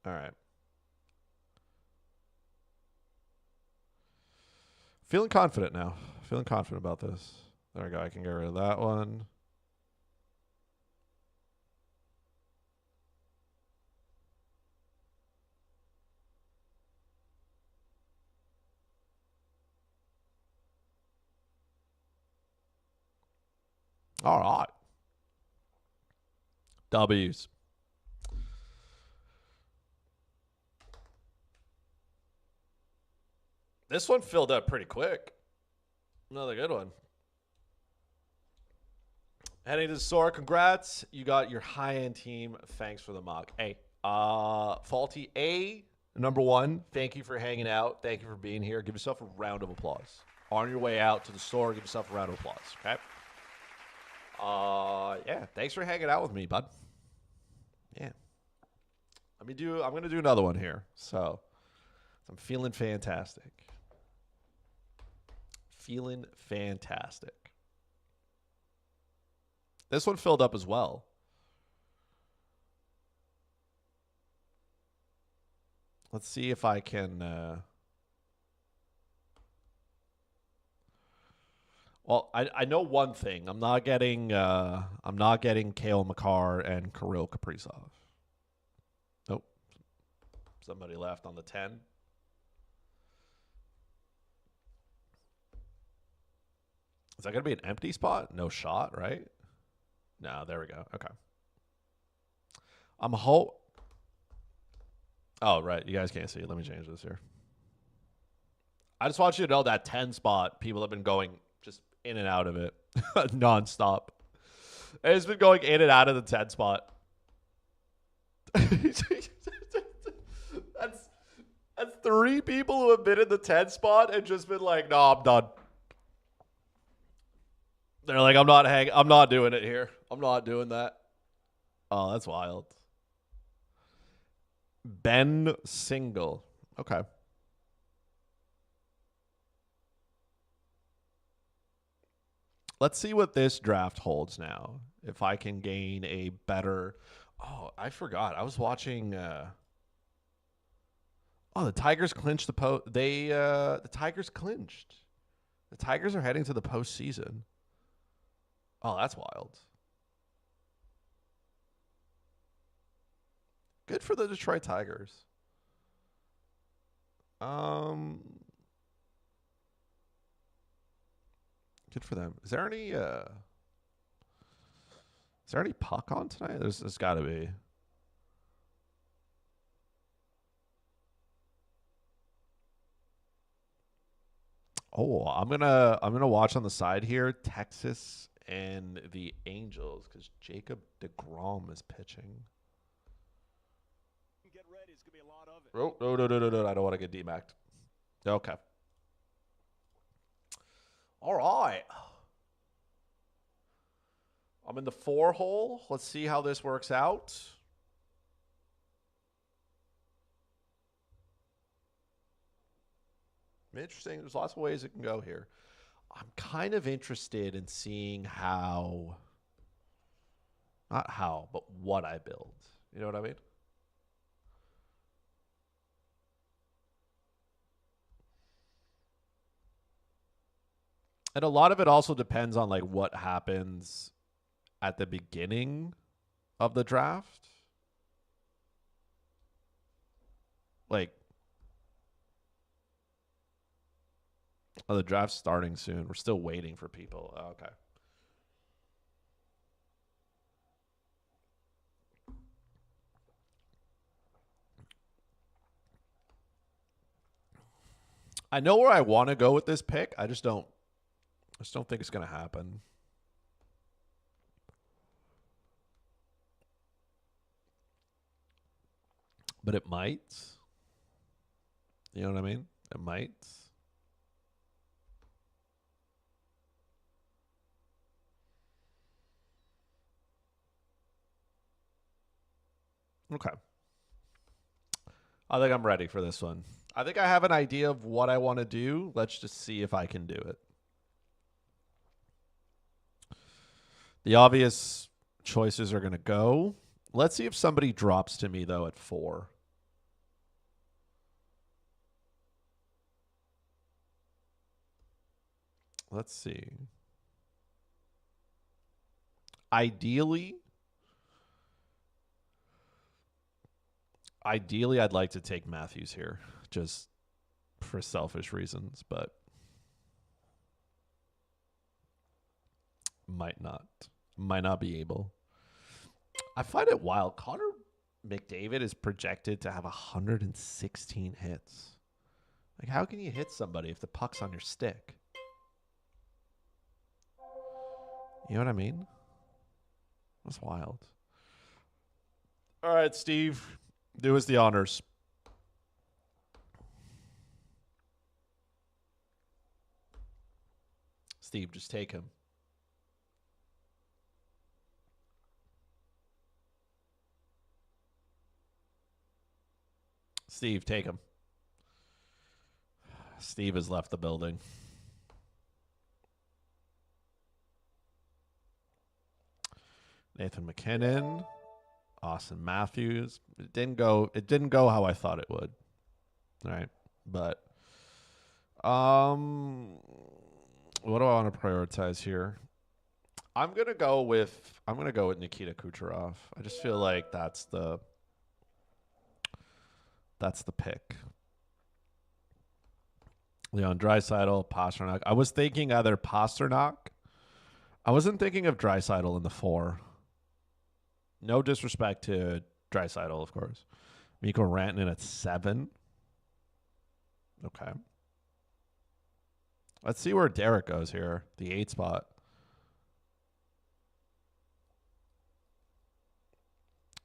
All right. Feeling confident now. Feeling confident about this. There we go. I can get rid of that one. All right. W's. This one filled up pretty quick. Another good one. Heading to the store. Congrats. You got your high-end team. Thanks for the mock. Hey, Faulty A, number one, thank you for hanging out. Thank you for being here. Give yourself a round of applause. On your way out to the store, give yourself a round of applause, okay? Yeah, thanks for hanging out with me, bud. Yeah. I'm going to do another one here. So, I'm feeling fantastic. Feeling fantastic. This one filled up as well. Let's see if I can. Well, I know one thing. I'm not getting Cale Makar and Kirill Kaprizov. Nope. Somebody left on the 10. Is that going to be an empty spot? No shot, right? No, there we go. Okay. Oh, right. You guys can't see it. Let me change this here. I just want you to know that 10 spot, people have been going just in and out of it nonstop. It's been going in and out of the 10 spot. That's 3 people who have been in the 10 spot and just been like, no, I'm done. They're like, I'm not doing it here. I'm not doing that. Oh, that's wild. Ben Single. Okay. Let's see what this draft holds now. If I can gain a better. Oh, I forgot. I was watching. Oh, the Tigers clinched the post. The Tigers clinched. The Tigers are heading to the postseason. Oh, that's wild. Good for the Detroit Tigers. Good for them. Is there any puck on tonight? There's got to be. Oh, I'm gonna watch on the side here Texas and the Angels because Jacob DeGrom is pitching. Get ready. It's gonna be a lot of it. Oh, no. I don't want to get DMAC'd. Okay. All right. I'm in the 4 hole. Let's see how this works out. Interesting. There's lots of ways it can go here. I'm kind of interested in seeing how, not how, but what I build. You know what I mean? And a lot of it also depends on like what happens at the beginning of the draft. Like, oh, the draft's starting soon. We're still waiting for people. Oh, okay. I know where I want to go with this pick. I just don't think it's going to happen. But it might. You know what I mean? It might. Okay. I think I'm ready for this one. I think I have an idea of what I want to do. Let's just see if I can do it. The obvious choices are going to go. Let's see if somebody drops to me, though, at 4. Let's see. Ideally, I'd like to take Matthews here, just for selfish reasons, but might not be able. I find it wild. Connor McDavid is projected to have 116 hits. Like, how can you hit somebody if the puck's on your stick? You know what I mean? That's wild. All right, Steve, do us the honors. Steve, just take him. Steve, take him. Steve has left the building. Nathan McKinnon, Austin Matthews. It didn't go how I thought it would. All right. But what do I want to prioritize here? I'm gonna go with Nikita Kucherov. I just feel like that's the pick. Leon Draisaitl, Pasternak. I was thinking either Pasternak. I wasn't thinking of Draisaitl in the 4. No disrespect to Draisaitl, of course. Mikko Rantanen at 7. Okay. Let's see where Derek goes here. The 8 spot.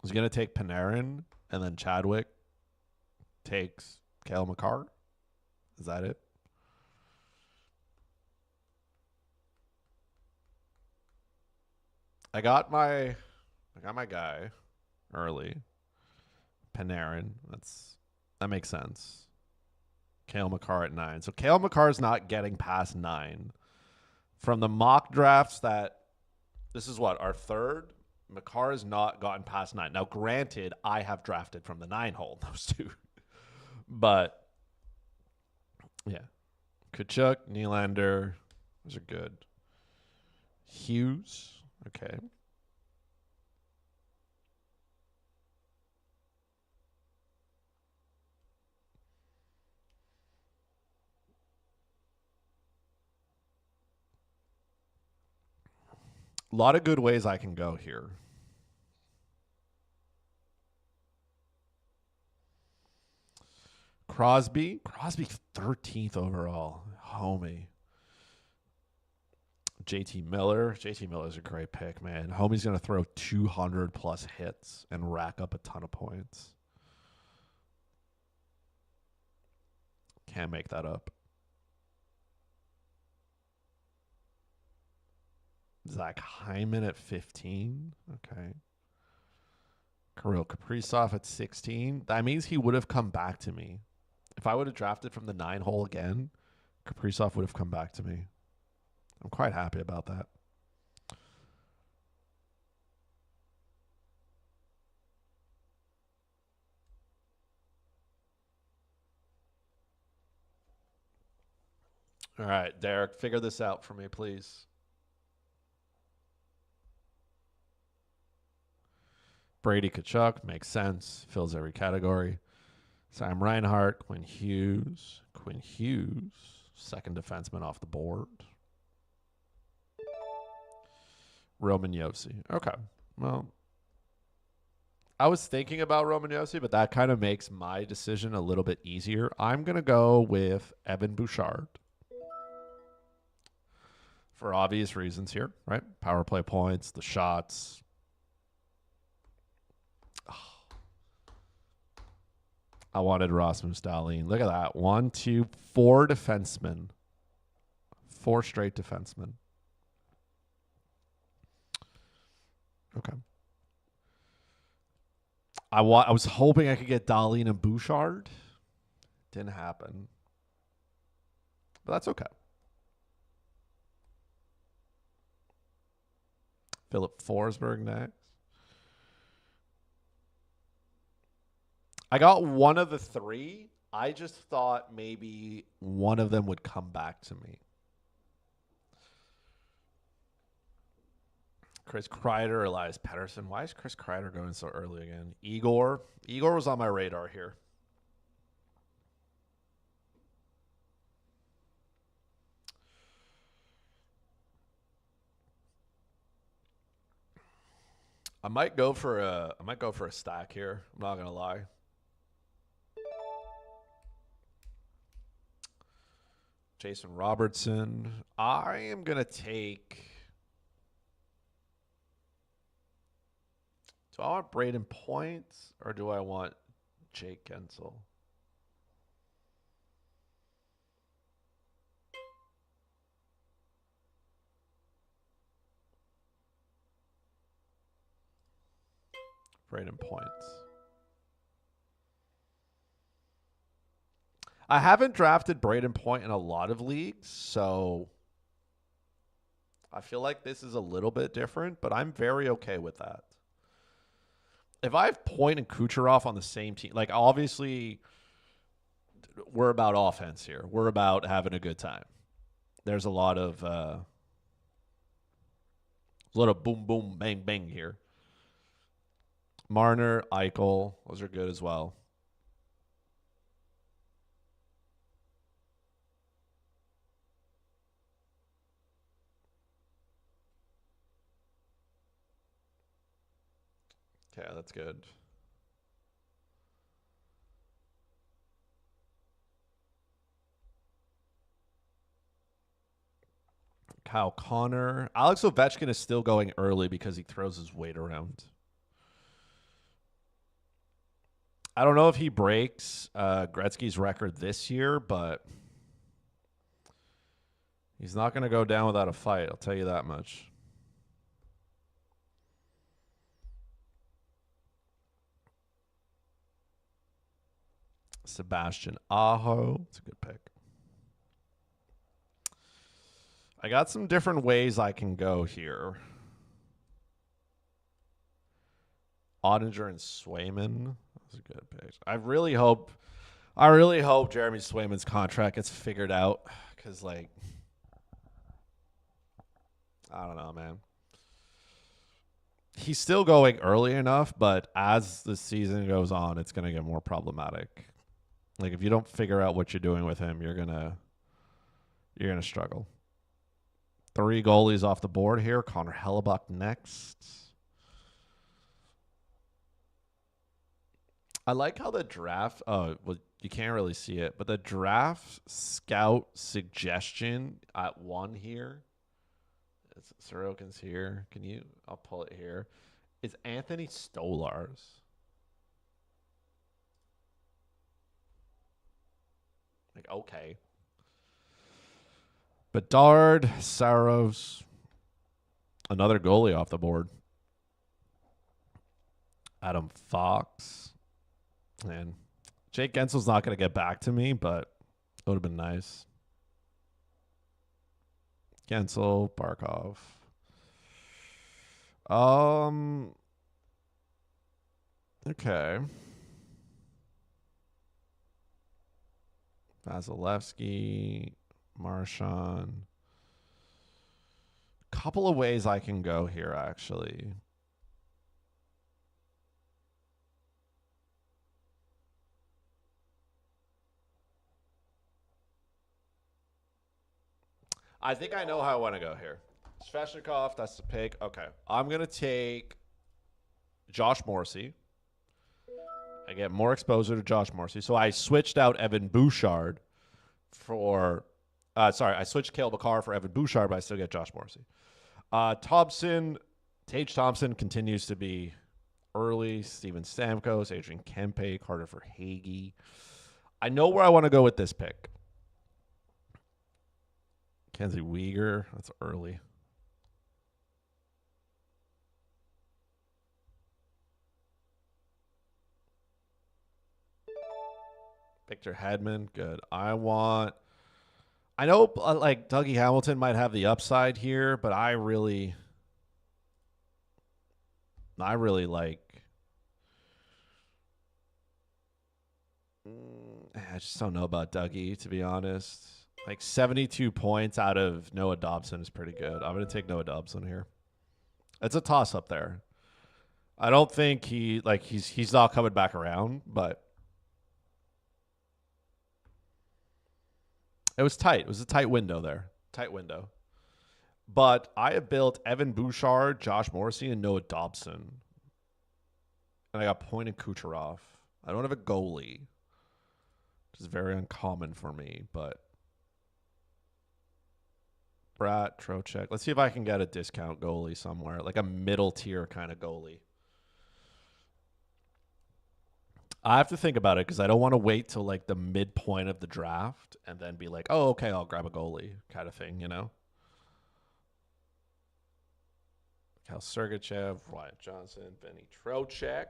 He's going to take Panarin, and then Chadwick takes Cale Makar. Is that it? I got my guy early. Panarin. That makes sense. Cale Makar at 9. So Cale Makar is not getting past 9. From the mock drafts this is what, our third? Makar has not gotten past 9. Now, granted, I have drafted from the 9 hole, those two. But, yeah. Kachuk, Nylander. Those are good. Hughes. Okay. A lot of good ways I can go here. Crosby 13th overall. Homie. JT Miller's a great pick, man. Homie's going to throw 200 plus hits and rack up a ton of points. Can't make that up. Zach Hyman at 15. Okay. Kirill Kaprizov at 16. That means he would have come back to me. If I would have drafted from the 9 hole again, Kaprizov would have come back to me. I'm quite happy about that. All right, Derek, figure this out for me, please. Brady Kachuk makes sense. Fills every category. Sam Reinhart, Quinn Hughes. Quinn Hughes, second defenseman off the board. Roman Yossi. Okay. Well, I was thinking about Roman Yossi, but that kind of makes my decision a little bit easier. I'm going to go with Evan Bouchard for obvious reasons here, right? Power play points, the shots. I wanted Rasmus Dahlin. Look at that. 1, 2, 4 defensemen. 4 straight defensemen. Okay. I was hoping I could get Dahlin and Bouchard. Didn't happen. But that's okay. Philip Forsberg next. I got one of the 3. I just thought maybe one of them would come back to me. Chris Kreider, Elias Pettersson. Why is Chris Kreider going so early again? Igor. Igor was on my radar here. I might go for a stack here. I'm not gonna lie. Jason Robertson. I am gonna take. Do I want Braden Point or do I want Jake Gensel? Braden Point. I haven't drafted Braden Point in a lot of leagues, so I feel like this is a little bit different, but I'm very okay with that. If I have Point and Kucherov on the same team, like obviously we're about offense here. We're about having a good time. There's a lot of boom, boom, bang, bang here. Marner, Eichel, those are good as well. Okay, that's good. Kyle Connor. Alex Ovechkin is still going early because he throws his weight around. I don't know if he breaks Gretzky's record this year, but he's not going to go down without a fight. I'll tell you that much. Sebastian Aho. It's a good pick. I got some different ways I can go here. Ottinger and Swayman. That's a good pick. I really hope Jeremy Swayman's contract gets figured out because, like, I don't know, man. He's still going early enough, but as the season goes on, it's going to get more problematic. Like, if you don't figure out what you're doing with him, you're gonna struggle. 3 goalies off the board here. Connor Hellebuck next. I like how the draft. Oh, well, you can't really see it, but the draft scout suggestion at 1 here. Sorokin's here. I'll pull it here. It's Anthony Stolars. Like, okay. Bedard, Saros, another goalie off the board. Adam Fox. And Jake Gensel's not going to get back to me, but it would have been nice. Gensel, Barkov. Okay. Vasilevsky. Marshawn. Couple of ways I can go here, actually. I think I know how I want to go here. Sveshnikov, that's the pick. Okay. I'm going to take Josh Morrissey. I get more exposure to Josh Morrissey. So I switched out Evan Bouchard for I switched Cale Makar for Evan Bouchard, but I still get Josh Morrissey. Tage Thompson continues to be early. Steven Stamkos, Adrian Kempe, Carter Verhaeghe. I know where I want to go with this pick. Kenzie Weegar, that's early. Victor Hedman, good. I know like Dougie Hamilton might have the upside here, but I really like. I just don't know about Dougie, to be honest. Like 72 points out of Noah Dobson is pretty good. I'm going to take Noah Dobson here. It's a toss up there. I don't think he's not coming back around, but it was tight. It was a tight window there. Tight window. But I have built Evan Bouchard, Josh Morrissey, and Noah Dobson. And I got Point and Kucherov. I don't have a goalie, which is very uncommon for me, but Brat, Trocheck. Let's see if I can get a discount goalie somewhere, like a middle tier kind of goalie. I have to think about it because I don't want to wait till like the midpoint of the draft and then be like, oh, okay, I'll grab a goalie kind of thing, you know? Cal Sergachev, Wyatt Johnson, Benny Trocheck.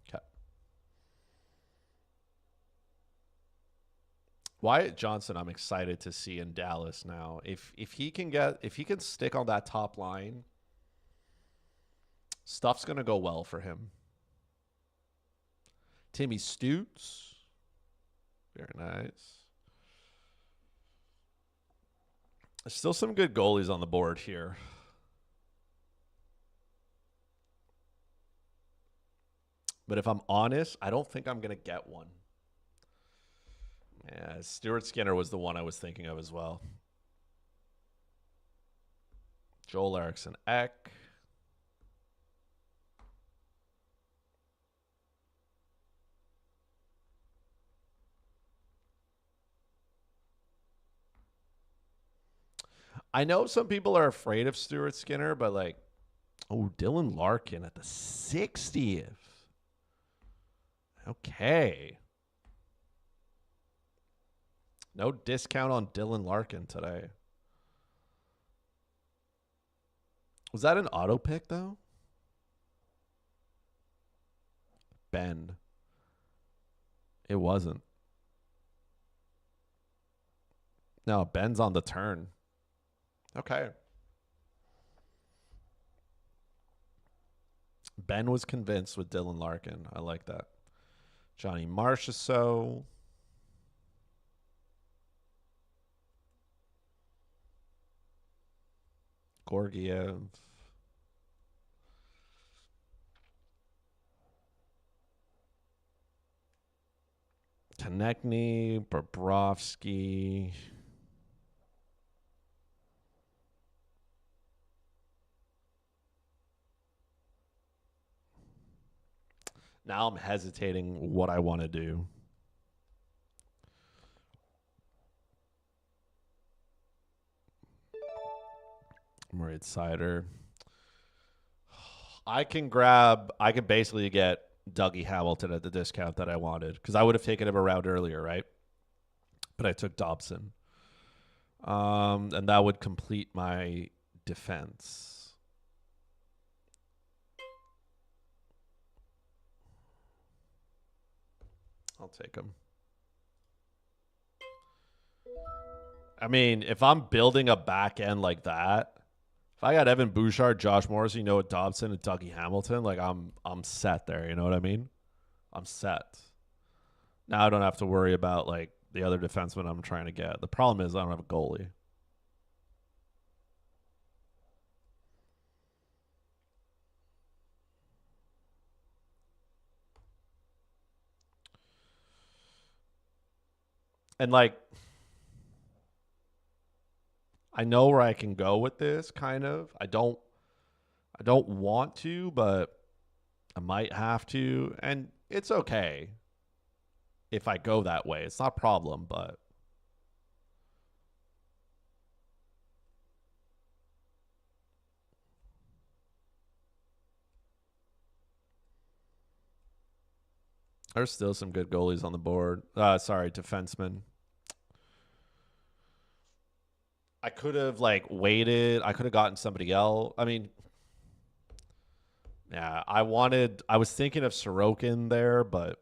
Okay. Wyatt Johnson, I'm excited to see in Dallas now. If he can stick on that top line, stuff's gonna go well for him. Timmy Stutes, very nice. There's still some good goalies on the board here. But if I'm honest, I don't think I'm going to get one. Yeah, Stuart Skinner was the one I was thinking of as well. Joel Eriksson Ek. I know some people are afraid of Stuart Skinner, but like, oh, Dylan Larkin at the 60th. Okay. No discount on Dylan Larkin today. Was that an auto pick, though? Ben. It wasn't. No, Ben's on the turn. Okay. Ben was convinced with Dylan Larkin. I like that. Johnny Marchessault. Gorgiev. Konechny. Bobrovsky. Now I'm hesitating what I want to do. Moritz Seider. I can basically get Dougie Hamilton at the discount that I wanted because I would have taken him a round earlier, right? But I took Dobson. And that would complete my defense. I'll take him. I mean, if I'm building a back end like that, if I got Evan Bouchard, Josh Morrissey, Noah Dobson, and Dougie Hamilton, like I'm set there. You know what I mean? I'm set. Now I don't have to worry about like the other defenseman I'm trying to get. The problem is I don't have a goalie. And like I know where I can go with this kind of. I don't want to, but I might have to, and it's okay if I go that way. It's not a problem, but there's still some good goalies on the board. Sorry, defensemen. I could have like waited. I could have gotten somebody else. I mean, yeah, I was thinking of Sorokin there, but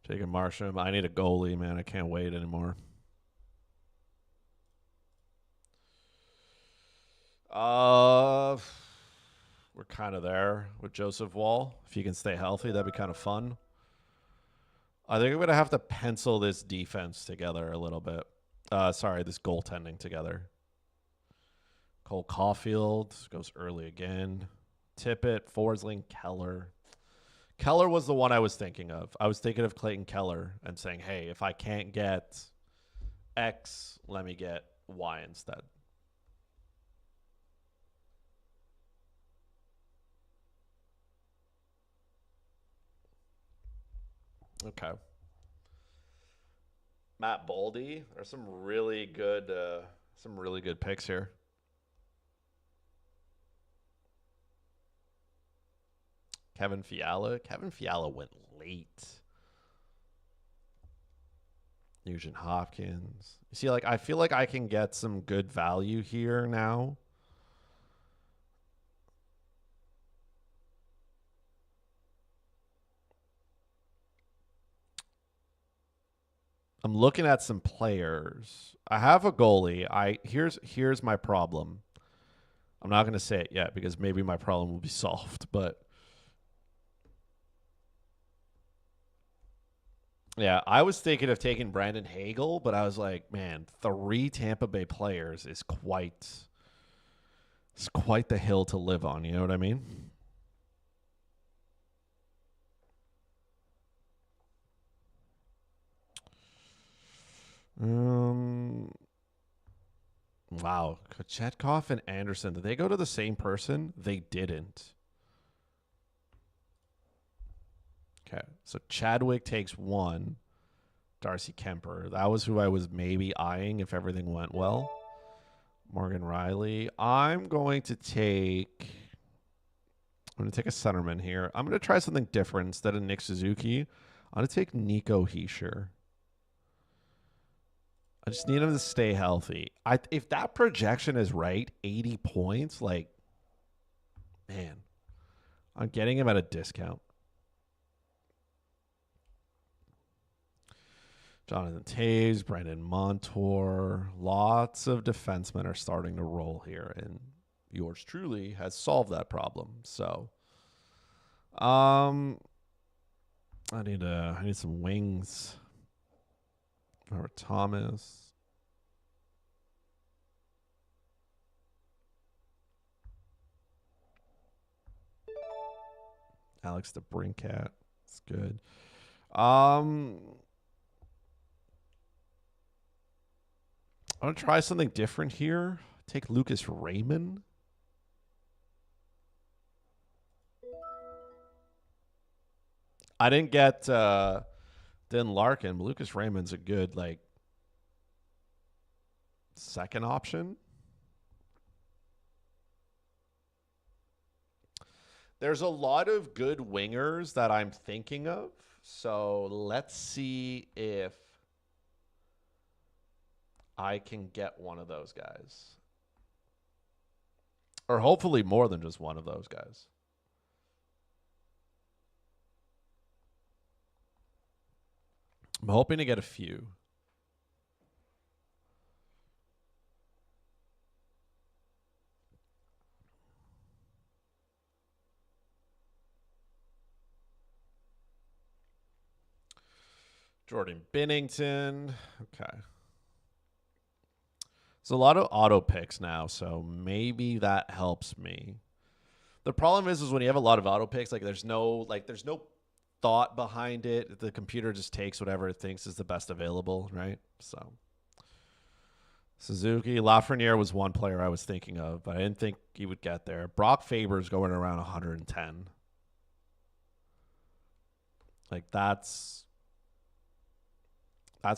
taking Marsham. I need a goalie, man. I can't wait anymore. Uh, we're kind of there with Joseph Wall. If he can stay healthy, that'd be kind of fun. I think I'm gonna have to pencil this defense together a little bit. Sorry, this goaltending together. Cole Caulfield goes early again. Tippett, Forsling, Keller. Keller was the one I was thinking of. I was thinking of Clayton Keller and saying, hey, if I can't get X, let me get Y instead. Okay. Matt Boldy. There's some really good picks here. Kevin Fiala. Kevin Fiala went late. Nugent Hopkins. You see, like I feel like I can get some good value here now. I'm looking at some players. I have a goalie. Here's my problem. I'm not going to say it yet because maybe my problem will be solved, but yeah, I was thinking of taking Brandon Hagel, but I was like, man, 3 Tampa Bay players is quite the hill to live on, you know what I mean? Um Wow, Kochetkov and Anderson, did they go to the same person? They didn't. Okay, so Chadwick takes 1. Darcy Kemper. That was who I was maybe eyeing if everything went well. Morgan Riley. I'm going to take a centerman here. I'm going to try something different instead of Nick Suzuki. I'm going to take Nico Heischer. I just need him to stay healthy. If that projection is right, 80 points, like, man, I'm getting him at a discount. Jonathan Taves, Brandon Montour. Lots of defensemen are starting to roll here, and yours truly has solved that problem. So, I need some wings. Or Thomas. Alex DeBrincat. It's good. I'm gonna try something different here. Take Lucas Raymond. I didn't get Den Larkin, but Lucas Raymond's a good like second option. There's a lot of good wingers that I'm thinking of. So let's see if I can get one of those guys. Or hopefully more than just one of those guys. I'm hoping to get a few. Jordan Binnington. Okay. There's a lot of auto picks now, so maybe that helps me. The problem is when you have a lot of auto picks, there's no thought behind it. The computer just takes whatever it thinks is the best available, right? So Suzuki, Lafreniere was one player I was thinking of, but I didn't think he would get there. Brock Faber's going around 110. Like that's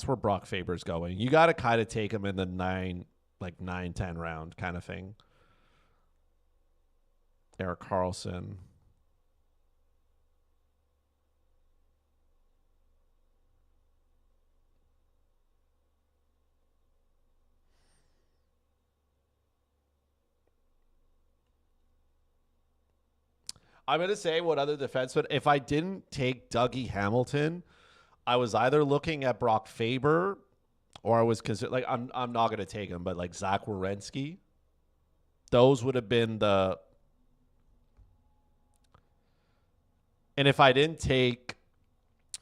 where Brock Faber's going. You got to kind of take him in the 9-10 round kind of thing. Erik Karlsson. I'm going to say what other defenseman. If I didn't take Dougie Hamilton, I was either looking at Brock Faber or I was considering, I'm not going to take him, but like Zach Werenski. Those would have been the. And if I didn't take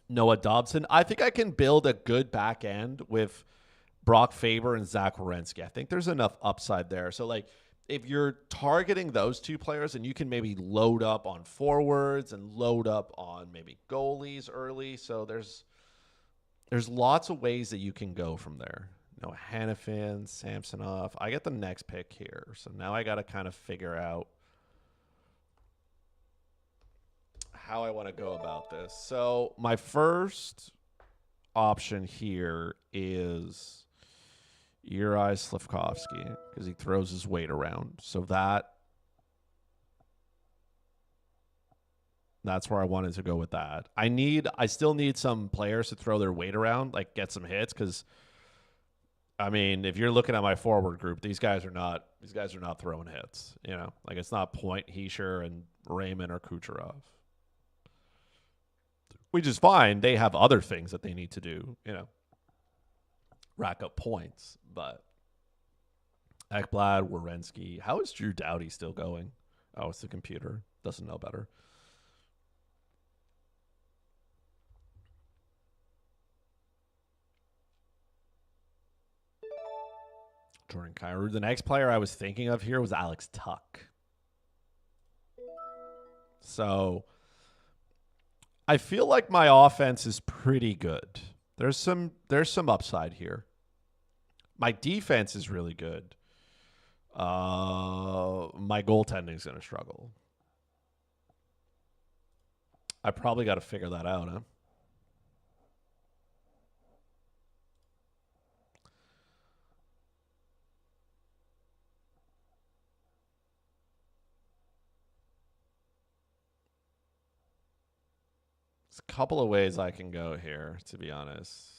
Noah Dobson, I think I can build a good back end with Brock Faber and Zach Werenski. I think there's enough upside there. So, like, if you're targeting those two players and you can maybe load up on forwards and load up on maybe goalies early. So there's lots of ways that you can go from there. You know, Hanifin, Samsonov. I get the next pick here. So now I got to kind of figure out how I want to go about this. So my first option here is Juraj Slafkovsky because he throws his weight around. So that's where I wanted to go with that. I still need some players to throw their weight around, like get some hits. Because I mean, if you're looking at my forward group, these guys are not throwing hits. You know, like it's not Point, Heischer, and Raymond or Kucherov. Which is fine. They have other things that they need to do. You know, rack up points. But Ekblad, Werenski. How is Drew Doughty still going? Oh, it's the computer. Doesn't know better. Jordan Kyrou. The next player I was thinking of here was Alex Tuck. So I feel like my offense is pretty good. There's some upside here. My defense is really good. My goaltending is going to struggle. I probably got to figure that out, huh? There's a couple of ways I can go here, to be honest.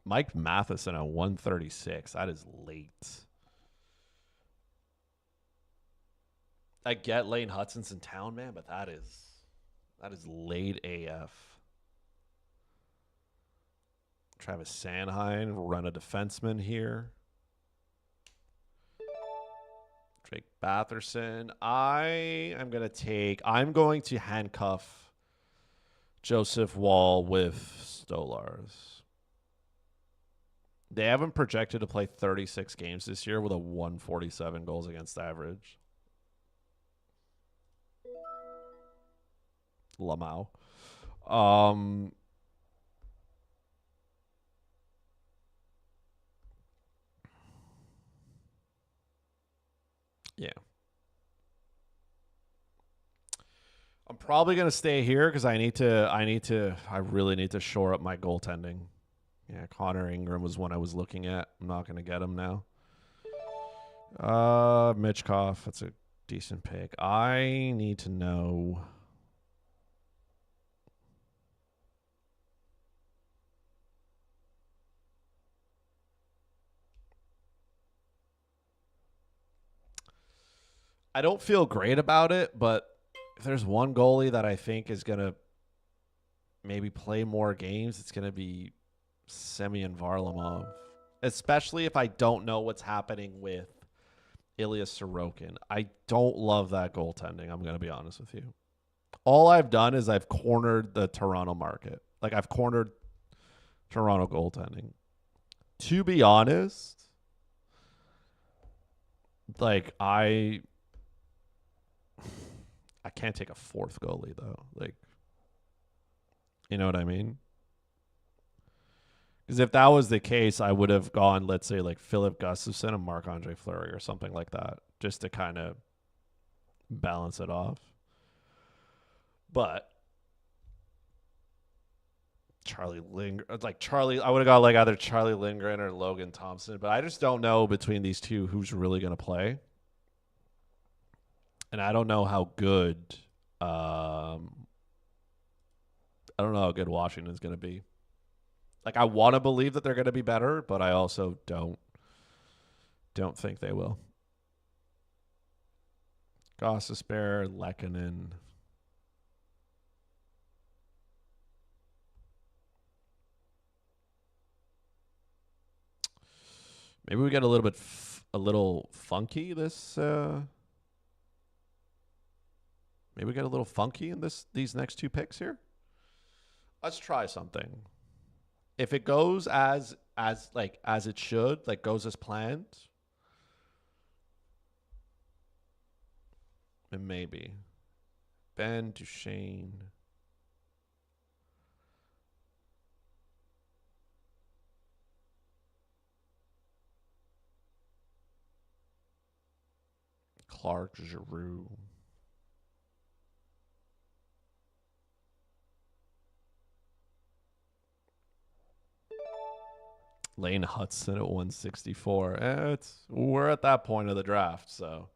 Mike Matheson at 136. That is late. I get Lane Hudson's in town, man, but that is late AF. Travis Sanheim, run a defenseman here. Drake Batherson. I'm going to handcuff Joseph Wall with Stolars. They haven't projected to play 36 games this year with a 147 goals against average. Lamau. Yeah. I'm probably going to stay here because I really need to shore up my goaltending. Yeah, Connor Ingram was one I was looking at. I'm not going to get him now. Mitchkov, that's a decent pick. I need to know. I don't feel great about it, but if there's one goalie that I think is going to maybe play more games, it's going to be Semyon Varlamov, especially if I don't know what's happening with Ilya Sorokin. I don't love that goaltending. I'm going to be honest with you. All I've done is I've cornered the Toronto market. Like, I've cornered Toronto goaltending. To be honest, like, I can't take a fourth goalie, though. Like, you know what I mean? Because if that was the case, I would have gone, let's say, like Philip Gustafson and Marc-Andre Fleury or something like that, just to kind of balance it off. But Charlie Lindgren, I would have got like either Charlie Lindgren or Logan Thompson, but I just don't know between these two who's really going to play. And I don't know how good, I don't know how good Washington's going to be. Like, I want to believe that they're going to be better, but I also don't think they will. Gostisbehere, Lehkonen. Maybe we get a little funky this. Maybe we get a little funky in these next two picks here. Let's try something. If it goes as it should, like goes as planned, and maybe Ben Duchesne. Clark Giroux. Lane Hudson at 164. We're at that point of the draft, so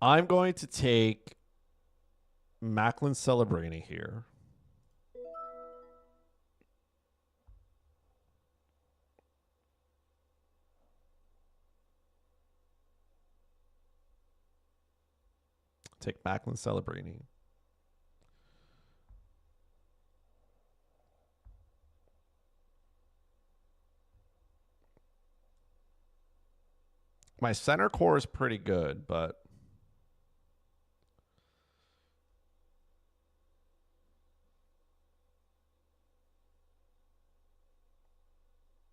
I'm going to take Macklin Celebrini here. Take Macklin Celebrini. My center core is pretty good, but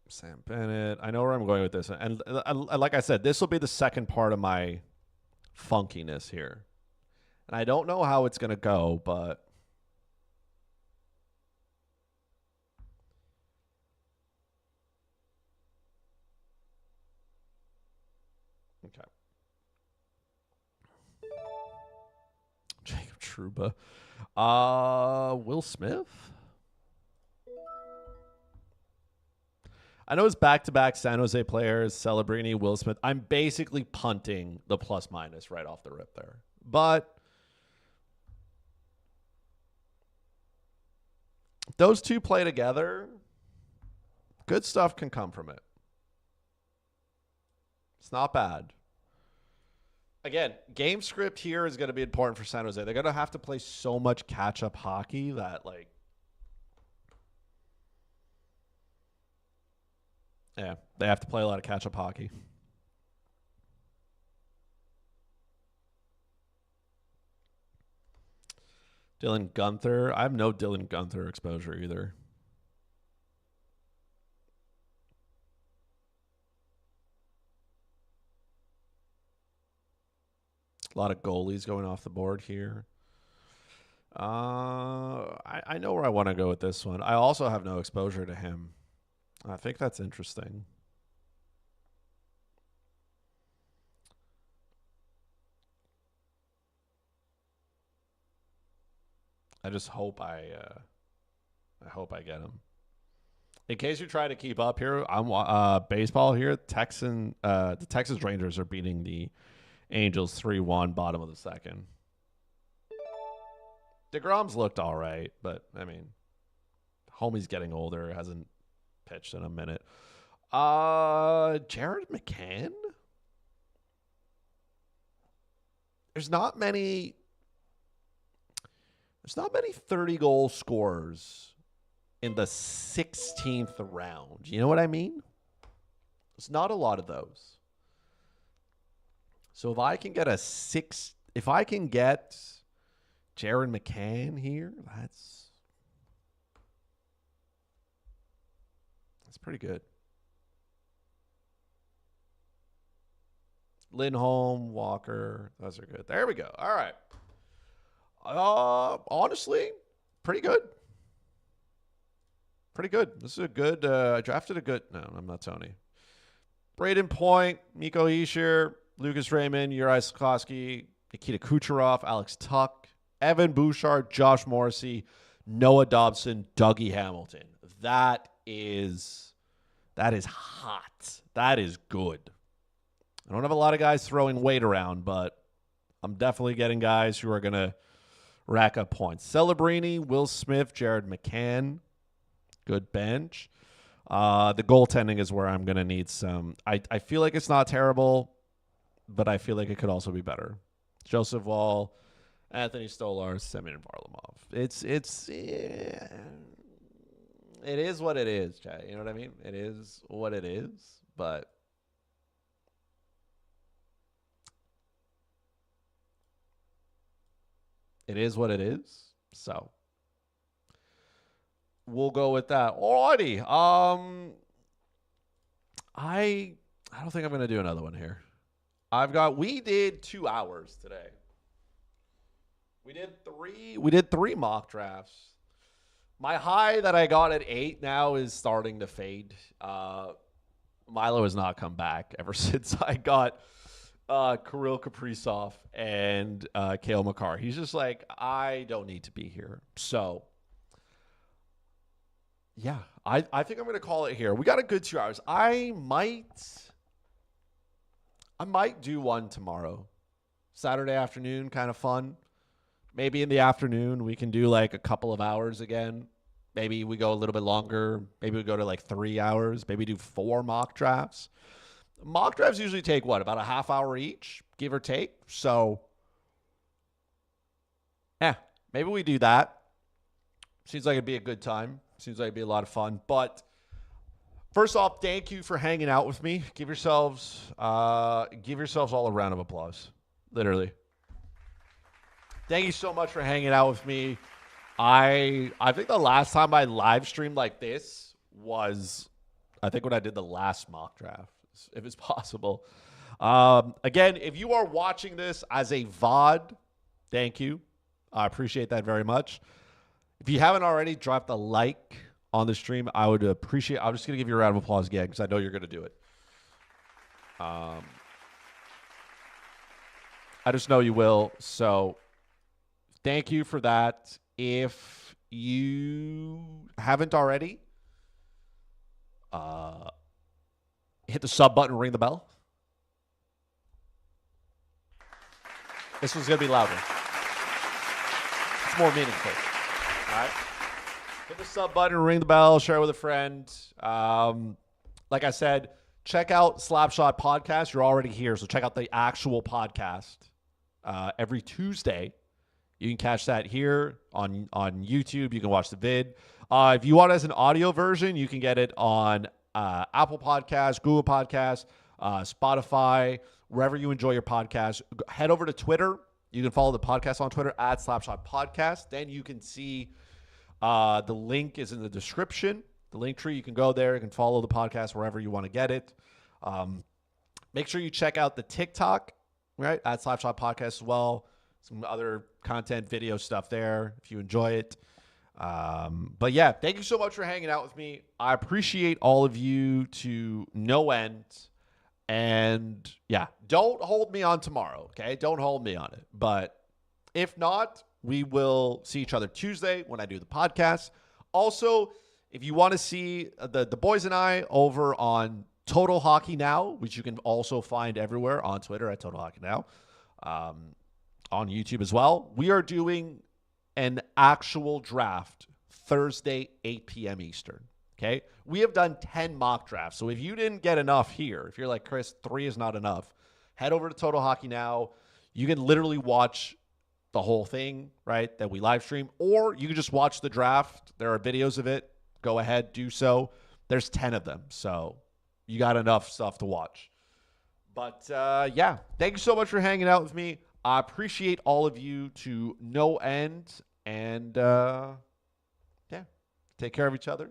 Sam Bennett. I know where I'm going with this. And like I said, this will be the second part of my funkiness here. And I don't know how it's going to go, but okay. Jacob Trouba. Will Smith? I know it's back-to-back San Jose players, Celebrini, Will Smith. I'm basically punting the plus-minus right off the rip there. But those two play together, good stuff can come from it. It's not bad. Again, game script here is going to be important for San Jose. They're going to have to play so much catch-up hockey that, like, yeah, they have to play a lot of catch-up hockey. Dylan Guenther. I have no Dylan Guenther exposure either. A lot of goalies going off the board here. I know where I want to go with this one. I also have no exposure to him. I think that's interesting. I just hope I get him. In case you're trying to keep up here, I'm baseball here. The Texas Rangers are beating the Angels 3-1, bottom of the second. DeGrom's looked all right, but I mean, homie's getting older, hasn't pitched in a minute. Jared McCann? There's not many 30-goal scorers in the 16th round. You know what I mean? There's not a lot of those. So if I can get if I can get Jared McCann here, that's pretty good. Lindholm, Walker, those are good. There we go. All right. Honestly, pretty good. Pretty good. This is a good. I drafted a good. No, I'm not Tony. Braden Point, Miko Hischier, Lucas Raymond, Uri Slafkovsky, Nikita Kucherov, Alex Tuck, Evan Bouchard, Josh Morrissey, Noah Dobson, Dougie Hamilton. That is hot. That is good. I don't have a lot of guys throwing weight around, but I'm definitely getting guys who are going to rack up points. Celebrini, Will Smith, Jared McCann. Good bench. The goaltending is where I'm going to need some. I feel like it's not terrible, but I feel like it could also be better. Joseph Wall, Anthony Stolar, Semyon Varlamov. It is what it is, Chad. You know what I mean? It is what it is, but it is what it is. So we'll go with that. Alrighty. I don't think I'm gonna do another one here. We did 2 hours today. We did three mock drafts. My high that I got at 8 now is starting to fade. Milo has not come back ever since I got Kirill Kaprizov and Cale Makar. He's just like, I don't need to be here. So, yeah, I think I'm going to call it here. We got a good 2 hours. I might do one tomorrow. Saturday afternoon, kind of fun. Maybe in the afternoon, we can do like a couple of hours again. Maybe we go a little bit longer. Maybe we go to like 3 hours. Maybe do 4 mock drafts. Mock drafts usually take what? About a half hour each, give or take. So, maybe we do that. Seems like it'd be a good time. Seems like it'd be a lot of fun. But first off, thank you for hanging out with me. Give yourselves all a round of applause. Literally. Thank you so much for hanging out with me. I think the last time I live streamed like this was, I think when I did the last mock draft, if it's possible. Again, if you are watching this as a VOD, thank you. I appreciate that very much. If you haven't already, dropped a like on the stream. I would appreciate. I'm just going to give you a round of applause again because I know you're going to do it. I just know you will. So thank you for that. If you haven't already, hit the sub button, ring the bell. This one's going to be louder. It's more meaningful. All right? Hit the sub button, ring the bell, share with a friend. Like I said, check out Slapshot Podcast. You're already here, so check out the actual podcast every Tuesday. You can catch that here on YouTube. You can watch the vid. If you want it as an audio version, you can get it on Apple Podcasts, Google Podcasts, Spotify, wherever you enjoy your podcast. Head over to Twitter. You can follow the podcast on Twitter at Slapshot Podcast. Then you can see the link is in the description. The link tree, you can go there. You can follow the podcast wherever you want to get it. Make sure you check out the TikTok, right, at Slapshot Podcast as well. Some other content, video stuff there if you enjoy it. But yeah, thank you so much for hanging out with me. I appreciate all of you to no end. And yeah, don't hold me on tomorrow, okay? Don't hold me on it. But if not, we will see each other Tuesday when I do the podcast. Also, if you want to see the boys and I over on Total Hockey Now, which you can also find everywhere on Twitter at Total Hockey Now, on YouTube as well, we are doing an actual draft Thursday, 8 p.m. Eastern. Okay? We have done 10 mock drafts. So if you didn't get enough here, if you're like, Chris, 3 is not enough, head over to Total Hockey Now. You can literally watch the whole thing, right, that we live stream, or you can just watch the draft. There are videos of it. Go ahead, do so. There's 10 of them. So you got enough stuff to watch. But yeah, thank you so much for hanging out with me. I appreciate all of you to no end. And yeah, take care of each other.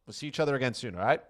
We'll see each other again soon, all right?